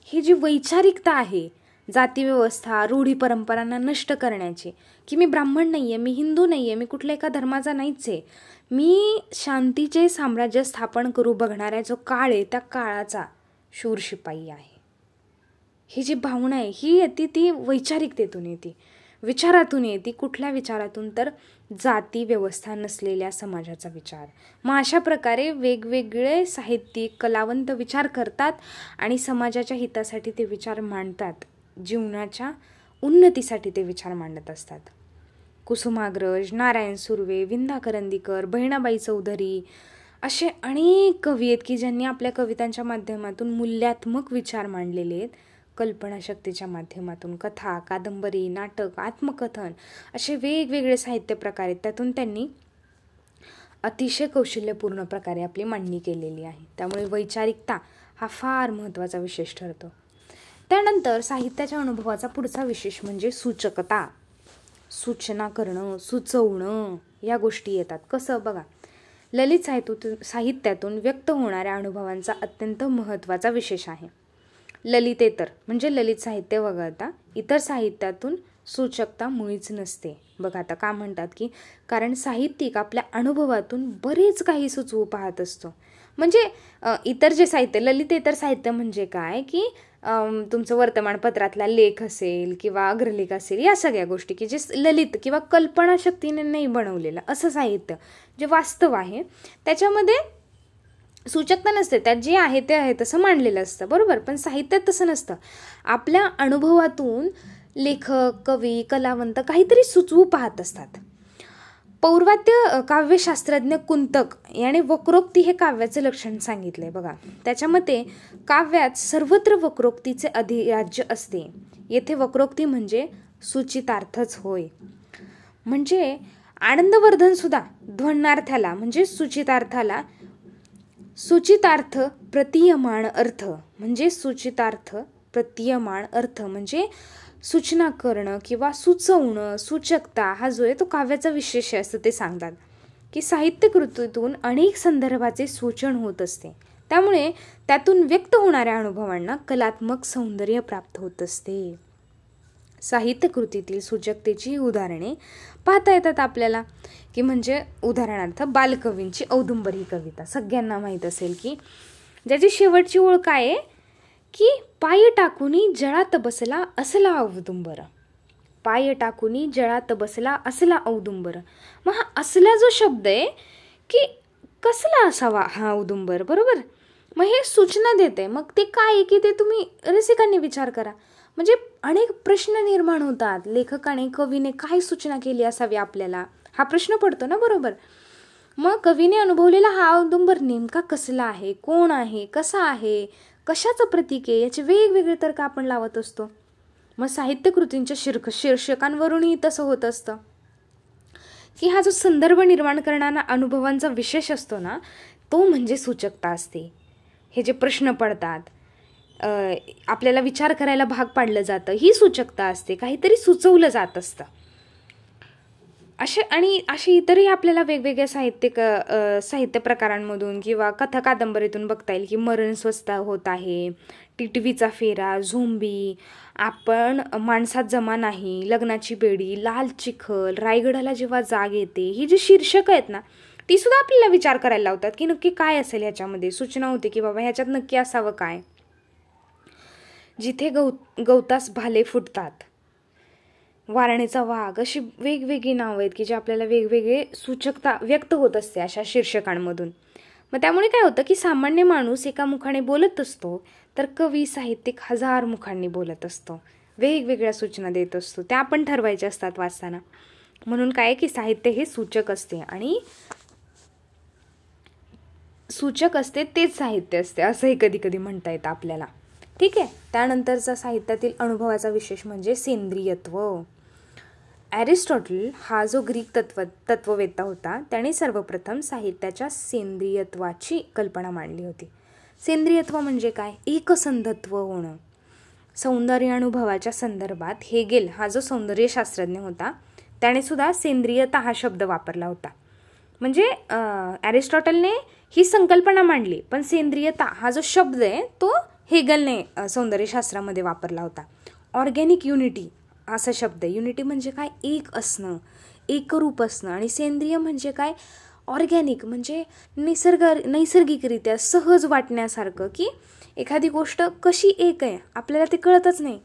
ही जी वैचारिकता आहे, जाती व्यवस्था, रूढी परंपरांना नष्ट करण्याची, की मी ब्राह्मण नाहीये, मी हिंदू नाहीये, मी कुठल्या एका धर्माचा नाहीच आहे, मी शांतीचे साम्राज्य स्थापन करू बघणाऱ्या जो काळ आहे, त्या काळाचा शूर शिपाई आहे. ही जी भावना आहे ही येते ती वैचारिकतेतून येते, विचारातून येते. कुठल्या विचारातून? तर जाती व्यवस्था नसलेल्या समाजाचा विचार. मग अशा प्रकारे वेगवेगळे साहित्यिक, कलावंत विचार करतात आणि समाजाच्या हितासाठी ते विचार मांडतात, जीवनाच्या उन्नतीसाठी ते विचार मांडत असतात. कुसुमाग्रज, नारायण सुर्वे, विंदा करंदीकर, बहिणाबाई चौधरी असे अनेक कवी आहेत की ज्यांनी आपल्या कवितांच्या माध्यमातून मूल्यात्मक विचार मांडलेले आहेत. कल्पनाशक्तीच्या माध्यमातून कथा, कादंबरी, नाटक, आत्मकथन असे वेगवेगळे साहित्य प्रकार आहेत. त्यातून त्यांनी अतिशय कौशल्यपूर्ण प्रकारे आपली मांडणी केलेली आहे. त्यामुळे वैचारिकता हा फार महत्त्वाचा विशेष ठरतो. त्यानंतर साहित्याच्या अनुभवाचा पुढचा विशेष म्हणजे सूचकता. सूचना करणं, सुचवणं या गोष्टी येतात. कसं? बघा, ललित साहित्यातून व्यक्त होणाऱ्या अनुभवांचा अत्यंत महत्त्वाचा विशेष आहे. ललितेतर म्हणजे ललित साहित्य वगळता इतर साहित्यातून सूचकता मुळीच नसते. बघा आता का म्हणतात, की कारण साहित्यिक आपल्या अनुभवातून बरेच काही सुचवू पाहत असतो. म्हणजे इतर जे साहित्य, ललितेतर साहित्य म्हणजे काय, की तुमचं वर्तमानपत्रातला लेख असेल किंवा अग्रलेख असेल, या सगळ्या गोष्टी की जे ललित किंवा कल्पनाशक्तीने नाही बनवलेलं असं साहित्य जे वास्तव आहे, त्याच्यामध्ये सूचकता नसते. त्यात जे आहे ते आहे तसं मांडलेलं असतं, बरोबर. पण साहित्यात तसं नसतं. आपल्या अनुभवातून लेखक, कवी, कलावंत काहीतरी सुचवू पाहत असतात. पौर्वात्य काव्यशास्त्रज्ञ कुंतक याने वक्रोक्ती हे काव्याचे लक्षण सांगितले. बघा, त्याच्या मते काव्यात सर्वत्र वक्रोक्तीचे अधिराज्य असते. येथे वक्रोक्ती म्हणजे सूचितार्थच होय. म्हणजे आनंदवर्धन सुद्धा ध्वन्नार्थाला म्हणजे सूचितार्थाला सूचितार्थ प्रतीयमान अर्थ म्हणजे सूचितार्थ प्रतीयमान अर्थ म्हणजे सूचना करणं किंवा सुचवणं, सूचकता हा जो आहे तो काव्याचा विशेष आहे असं ते सांगतात. की साहित्यकृतीतून अनेक संदर्भाचे सूचन होत असते. त्यामुळे त्यातून व्यक्त होणाऱ्या अनुभवांना कलात्मक सौंदर्य प्राप्त होत असते. साहित्यकृतीतील सूचकतेची उदाहरणे पाहता येतात आपल्याला, की म्हणजे उदाहरणार्थ बालकवींची औदुंबर ही कविता सगळ्यांना माहीत असेल, की ज्याची शेवटची ओळ काय आहे, की पाय टाकुनी जळात बसला असला औदुंबर. पाय टाकुनी जळात बसला असला औदुंबर. मग हा असला जो शब्द आहे, की कसला असावा हा औदुंबर, बरोबर. मग हे सूचना देते. मग ते काय आहे, की ते तुम्ही रसिकांनी विचार करा. म्हणजे अनेक प्रश्न निर्माण होतात. लेखकाने, कवीने काय सूचना केली असावी आपल्याला हा प्रश्न पडतो ना, बरोबर. मग कवीने अनुभवलेला हा औदुंबर नेमका कसला आहे, कोण आहे, कसा आहे, कशाचं प्रतीक आहे, याचे वेगवेगळे तर्क आपण लावत असतो. मग साहित्यकृतींच्या शीर्षकांवरूनही तसं होत असतं, की हा जो संदर्भ निर्माण करणारा अनुभवांचा विशेष असतो ना, तो म्हणजे सूचकता असते. हे जे प्रश्न पडतात, आपल्याला विचार करायला भाग पाडलं जातं, ही सूचकता असते. काहीतरी सुचवलं जात असतं. असे इतरही आपल्याला वेगवेगळ्या साहित्य प्रकारांमधून किंवा कथा कादंबरीतून बघता येईल की मरण स्वस्त होत आहे, टिटवीचा फेरा, झोंबी, आपण माणसात जमा नाही, लग्नाची बेडी, लाल चिखल, रायगडाला जेव्हा जाग येते, ही जी शीर्षक आहेत ना, ती सुद्धा आपल्याला विचार करायला लावतात की नक्की काय असेल ह्याच्यामध्ये. सूचना होते की बाबा ह्याच्यात नक्की असावं काय. जिथे गवतास भाले फुटतात, वारणेचा वाघ, अशी वेगवेगळी नावं आहेत की जे आपल्याला वेगवेगळे सूचकता व्यक्त होत असते अशा शीर्षकांमधून. मग त्यामुळे काय होतं की सामान्य माणूस एका मुखाने बोलत असतो, तर कवी साहित्यिक 1000 मुखांनी बोलत असतो, वेगवेगळ्या सूचना देत असतो, त्या आपण ठरवायच्या असतात वाचताना. म्हणून काय की साहित्य हे सूचक असते, आणि सूचक असते तेच साहित्य असते असंही कधी कधी म्हणता येतं आपल्याला. ठीक आहे. त्यानंतरचा साहित्यातील अनुभवाचा विशेष म्हणजे सेंद्रियत्व. ॲरिस्टॉटल हा जो ग्रीक तत्ववेत्ता होता, त्याने सर्वप्रथम साहित्याच्या सेंद्रियत्वाची कल्पना मांडली होती. सेंद्रियत्व म्हणजे काय? एकसंधत्व होणं. सौंदर्य अनुभवाच्या संदर्भात हेगेल हा जो सौंदर्यशास्त्रज्ञ होता, त्याने सुद्धा सेंद्रियता हा शब्द वापरला होता. म्हणजे ॲरिस्टॉटलने ही संकल्पना मांडली, पण सेंद्रियता हा जो शब्द आहे तो हेगलने सौंदर्यशास्त्रामध्ये वापरला होता. ऑर्गॅनिक युनिटी असा शब्द आहे. युनिटी म्हणजे काय? एक असणं, एकरूप असणं. आणि सेंद्रिय म्हणजे काय? ऑर्गॅनिक म्हणजे नैसर्गिकरित्या सहज वाटण्यासारखं, की एखादी गोष्ट कशी एक आहे आपल्याला ते कळतच नाही,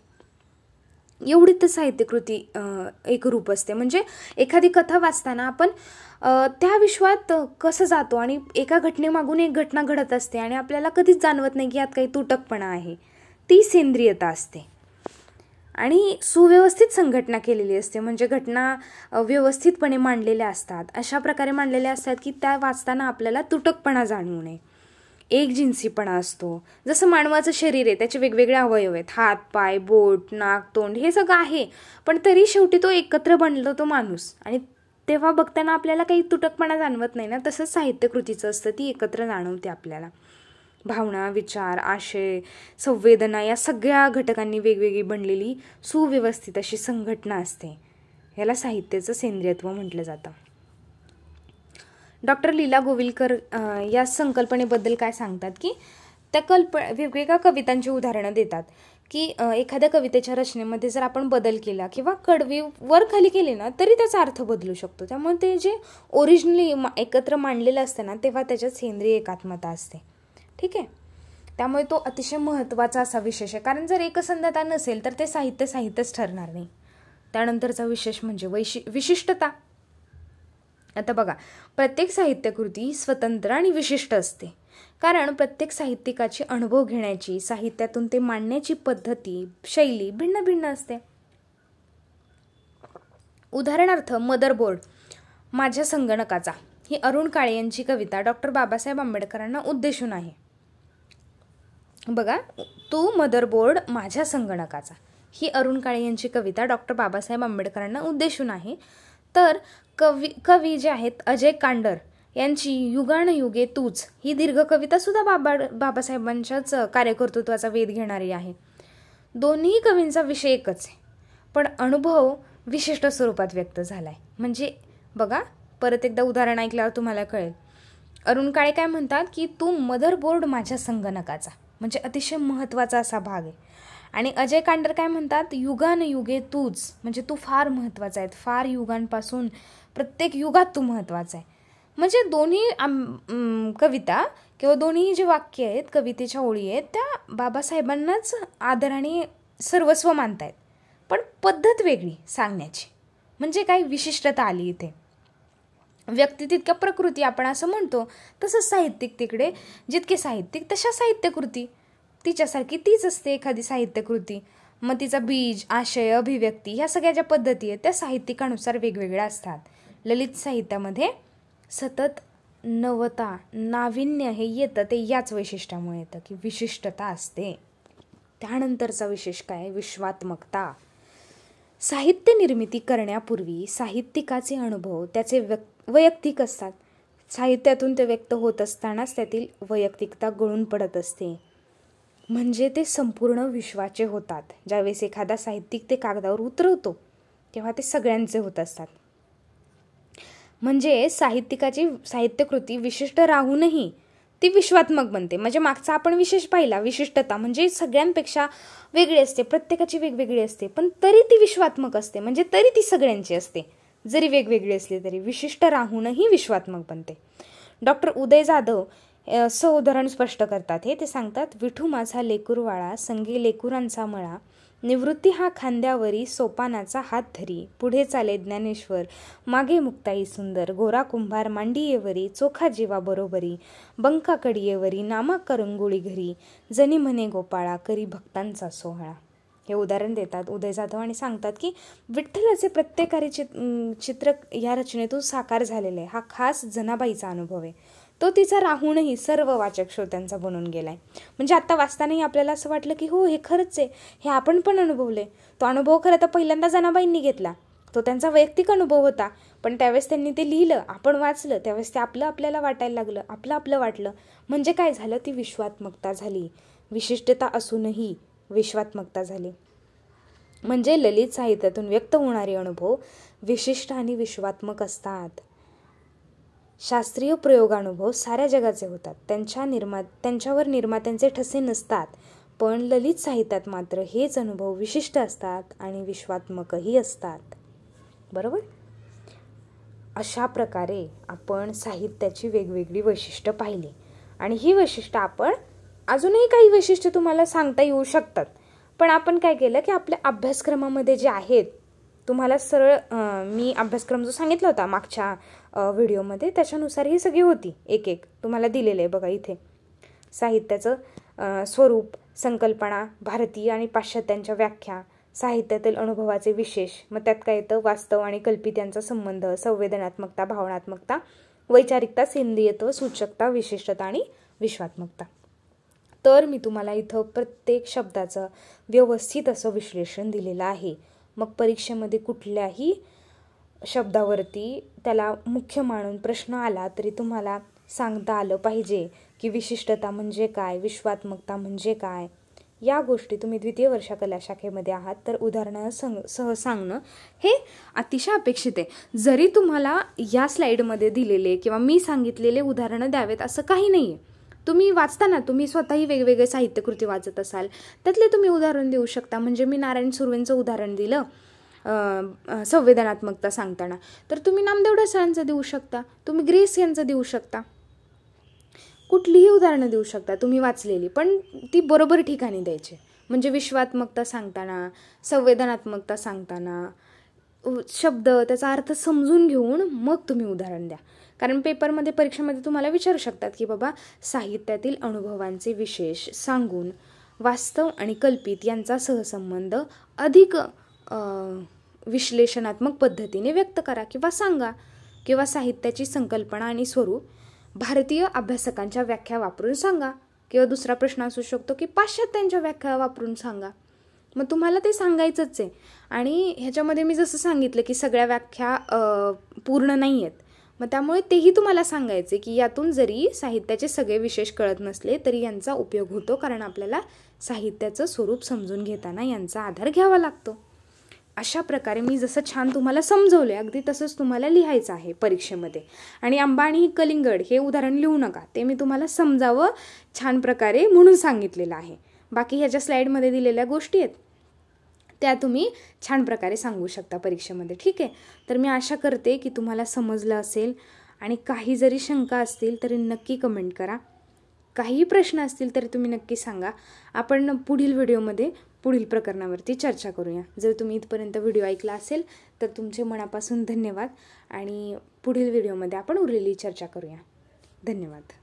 एवढी तर साहित्यकृती एकरूप असते. म्हणजे एखादी कथा वाचताना आपण त्या विश्वात कसं जातो, आणि एका घटनेमागून एक घटना घडत असते आणि आपल्याला कधीच जाणवत नाही की यात काही तुटकपणा आहे. ती सेंद्रियता असते. आणि सुव्यवस्थित संघटना केलेली असते, म्हणजे घटना व्यवस्थितपणे मांडलेल्या असतात, अशा प्रकारे मांडलेल्या असतात की त्या वाचताना आपल्याला तुटकपणा जाणवू नये. एकजिन्सीपणा असतो. जसं मानवाचं शरीर आहे, त्याचे वेगवेगळे अवयव आहेत, हात, पाय, बोट, नाक, तोंड, हे सगळं आहे, पण तरी शेवटी तो एकत्र बनलो तो माणूस, आणि तेव्हा बघताना आपल्याला काही तुटकपणा जाणवत नाही ना. तसंच साहित्यकृतीचं असतं, ती एकत्र जाणवते आपल्याला. भावना, विचार, आशय, संवेदना या सगळ्या घटकांनी वेगवेगळी बनलेली सुव्यवस्थित अशी संघटना असते. याला साहित्याचं सेंद्रियत्व म्हटलं जातं. डॉक्टर लीला गोविलकर या संकल्पनेबद्दल काय सांगतात की त्या वेगवेगळ्या कवितांची उदाहरणं देतात की एखाद्या कवितेच्या रचनेमध्ये जर आपण बदल केला किंवा कडवी वर खाली केली ना, तरी त्याचा अर्थ बदलू शकतो. त्यामुळे ते जे ओरिजिनली एकत्र मांडलेलं असतं ना, तेव्हा त्याच्यात सेंद्रिय एकात्मता असते. ठीक आहे. त्यामुळे तो अतिशय महत्त्वाचा असा विशेष आहे, कारण जर एकसंधता नसेल तर ते साहित्यच ठरणार नाही. त्यानंतरचा विशेष म्हणजे विशिष्टता. आता बघा, प्रत्येक साहित्यकृती स्वतंत्र आणि विशिष्ट असते, कारण प्रत्येक साहित्यिकाची अनुभव घेण्याची, साहित्यातून ते मांडण्याची पद्धती, शैली भिन्न भिन्न असते. उदाहरणार्थ मदरबोर्ड माझ्या संगणकाचा ही अरुण काळे यांची कविता डॉक्टर बाबासाहेब आंबेडकरांना उद्देशून आहे. बघा, तू मदरबोर्ड माझ्या संगणकाचा ही अरुण काळे यांची कविता डॉक्टर बाबासाहेब आंबेडकरांना उद्देशून आहे. तर कवी जे आहेत अजय कांडर यांची युगानयुगे तूच ही दीर्घ कविता सुद्धा बाबासाहेबांच्याच कार्यकर्तृत्वाचा वेध घेणारी आहे. दोन्ही कवींचा विषय एकच आहे, पण अनुभव विशिष्ट स्वरूपात व्यक्त झालाय. म्हणजे बघा, परत एकदा उदाहरण ऐकल्यावर तुम्हाला कळेल. अरुण काळे काय म्हणतात की तू मदरबोर्ड माझ्या संगणकाचा, म्हणजे अतिशय महत्त्वाचा असा भाग आहे. आणि अजय कांडर काय म्हणतात, युगानयुगे तूच, म्हणजे तू फार महत्त्वाचा आहे, फार युगांपासून प्रत्येक युगात तू महत्त्वाचा आहे. म्हणजे दोन्ही कविता किंवा दोन्ही जे वाक्य आहेत, कवितेच्या ओळी आहेत, त्या बाबासाहेबांनाच आदराने सर्वस्व मानतायत, पण पद्धत वेगळी सांगण्याची. म्हणजे काही विशिष्टता आली इथे. व्यक्ती तितक्या प्रकृती आपण असं म्हणतो, तसंच साहित्यिक तिकडे जितके साहित्यिक तशा साहित्यकृती, तिच्यासारखी तीच असते एखादी साहित्यकृती. मग तिचा बीज, आशय, अभिव्यक्ती ह्या सगळ्या ज्या पद्धती आहेत त्या साहित्यिकानुसार वेगवेगळ्या असतात. ललित साहित्यामध्ये सतत नवता, नाविन्य हे येतं, ते याच वैशिष्ट्यामुळे येतं की विशिष्टता असते. त्यानंतरचा विशेष काय? विश्वात्मकता. साहित्य निर्मिती करण्यापूर्वी साहित्यिकाचे अनुभव त्याचे वैयक्तिक असतात. साहित्यातून ते व्यक्त होत असतानाच त्यातील वैयक्तिकता गळून पडत असते, म्हणजे ते संपूर्ण विश्वाचे होतात. ज्यावेळेस एखादा साहित्यिक ते कागदावर उतरवतो तेव्हा ते सगळ्यांचे होत असतात. म्हणजे साहित्यिकाची साहित्यकृती विशिष्ट राहूनही ती विश्वात्मक बनते. म्हणजे मागचा आपण विशेष पाहिला, विशिष्टता म्हणजे सगळ्यांपेक्षा वेगळी असते, प्रत्येकाची वेगवेगळी असते, पण तरी ती विश्वात्मक असते. म्हणजे तरी ती सगळ्यांची असते, जरी वेगवेगळी असली तरी विशिष्ट राहूनही विश्वात्मक बनते. डॉक्टर उदय जाधव उदाहरण स्पष्ट करतात. ते सांगतात, विठू माझा लेकूरवाळा, संगी लेकुरांचा मळा, निवृत्ती हा खांद्यावरी, सोपानाचा हात धरी, पुढे चाले ज्ञानेश्वर, मागे मुक्ताई सुंदर, गोरा कुंभार मांडियेवरी, चोखा जीवा बरोबरी, बंका कडीयेवरी, नामा करंगुळी घरी, जनी म्हणे गोपाळा, करी भक्तांचा सोहळा. हे उदाहरण देतात उदय जाधव आणि सांगतात की विठ्ठलाचे प्रत्येकारी चित्र या रचनेतून साकार झालेले आहे. हा खास जनाबाईचा अनुभव आहे. तो तिचा राहूनही सर्व वाचक श्रोत्यांचा बनून गेलाय. म्हणजे आता वाचतानाही आपल्याला असं वाटलं की हो, हे खरंच आहे, हे आपण पण अनुभवले. तो अनुभव खरं तर पहिल्यांदा जनाबाईंनी घेतला, तो त्यांचा वैयक्तिक अनुभव होता, पण त्यावेळेस त्यांनी ते लिहिलं, आपण वाचलं, त्यावेळेस ते आपल्याला वाटायला लागलं, आपलं वाटलं. म्हणजे काय झालं, ती विश्वात्मकता झाली. विशिष्टता असूनही विश्वात्मकता झाली. म्हणजे ललित साहित्यातून व्यक्त होणारे अनुभव विशिष्ट आणि विश्वात्मक असतात. शास्त्रीय प्रयोगानुभव साऱ्या जगाचे होतात, त्यांच्यावर निर्मात्यांचे ठसे नसतात, पण ललित साहित्यात मात्र हेच अनुभव विशिष्ट असतात आणि विश्वात्मकही असतात. बरोबर. अशा प्रकारे आपण साहित्याची वेगवेगळी वैशिष्ट्य पाहिली आणि ही वैशिष्ट्य आपण अजूनही काही वैशिष्ट्य तुम्हाला सांगता येऊ शकतात, पण आपण काय केलं की आपल्या अभ्यासक्रमामध्ये जे आहेत, तुम्हाला सरळ मी अभ्यासक्रम जो सांगितला होता मागच्या व्हिडिओमध्ये, त्याच्यानुसार ही सगळी होती, एक तुम्हाला दिलेलं आहे बघा इथे. साहित्याचं स्वरूप, संकल्पना, भारतीय आणि पाश्चात्यांच्या व्याख्या, साहित्यातील अनुभवाचे विशेष, मग त्यात काय येतं, वास्तव आणि कल्पित यांचा संबंध, संवेदनात्मकता, भावनात्मकता, वैचारिकता, सेंद्रियत्व, सूचकता, विशिष्टता आणि विश्वात्मकता. तर मी तुम्हाला इथं प्रत्येक शब्दाचं व्यवस्थित असं विश्लेषण दिलेलं आहे. मग परीक्षेमध्ये कुठल्याही शब्दावरती त्याला मुख्य मानून प्रश्न आला तरी तुम्हाला सांगता आलं पाहिजे की विशिष्टता म्हणजे काय, विश्वात्मकता म्हणजे काय. या गोष्टी तुम्ही द्वितीय वर्ष कला शाखेमध्ये आहात तर उदाहरणासह सांगणं हे अतिशय अपेक्षित आहे. जरी तुम्हाला या स्लाईडमध्ये दिलेले किंवा मी सांगितलेले उदाहरणं द्यावेत असं काही नाही आहे. तुम्ही वाचताना तुम्ही स्वतःही वेगवेगळे साहित्यकृती वाचत असाल, त्यातले तुम्ही उदाहरण देऊ शकता. म्हणजे मी नारायण सुर्वेंचं उदाहरण दिलं संवेदनात्मकता सांगताना, तर तुम्ही नामदेव सरांचं देऊ शकता, तुम्ही ग्रेस यांचं देऊ शकता, कुठलीही उदाहरणं देऊ शकता तुम्ही वाचलेली, पण ती बरोबर ठिकाणी द्यायची. म्हणजे विश्वात्मकता सांगताना, संवेदनात्मकता सांगताना शब्द त्याचा अर्थ समजून घेऊन मग तुम्ही उदाहरण द्या. कारण पेपरमध्ये परीक्षेमध्ये तुम्हाला विचारू शकतात की बाबा साहित्यातील अनुभवांचे विशेष सांगून वास्तव आणि कल्पित यांचा सहसंबंध अधिक विश्लेषणात्मक पद्धतीने व्यक्त करा किंवा सांगा, किंवा साहित्याची संकल्पना आणि स्वरूप भारतीय अभ्यासकांच्या व्याख्या वापरून सांगा, किंवा दुसरा प्रश्न असू शकतो की पाश्चात्यांच्या व्याख्या वापरून सांगा. मग तुम्हाला ते सांगायचंच आहे. आणि ह्याच्यामध्ये मी जसं सांगितलं की सगळ्या व्याख्या पूर्ण नाही आहेत, मग त्यामुळे तेही तुम्हाला सांगायचे की यातून जरी साहित्याचे सगळे विशेष कळत नसले तरी यांचा उपयोग होतो, कारण आपल्याला साहित्याचं स्वरूप समजून घेताना यांचा आधार घ्यावा लागतो. अशा प्रकारे मी जसं छान तुम्हाला समजवले अगदी तसंच तुम्हाला लिहायचं आहे परीक्षेमध्ये. आणि आंबा आणि कलिंगड हे उदाहरण लिहू नका, ते मी तुम्हाला समजावं छान प्रकारे म्हणून सांगितलेलं आहे. बाकी ह्याच्या स्लाईडमध्ये दिलेल्या गोष्टी आहेत त्या तुम्ही छान प्रकारे सांगू शकता परीक्षेमध्ये. ठीक आहे. तर मी आशा करते की तुम्हाला समजलं असेल, आणि काही जरी शंका असतील तरी नक्की कमेंट करा. काही प्रश्न असतील तरी तुम्ही नक्की सांगा. आपण पुढील व्हिडिओमध्ये पुढील प्रकरणावरती चर्चा करूया. जर तुम्ही इथपर्यंत व्हिडिओ ऐकला असेल तर तुमचे मनापासून धन्यवाद, आणि पुढील व्हिडिओमध्ये आपण उरलेली चर्चा करूया. धन्यवाद.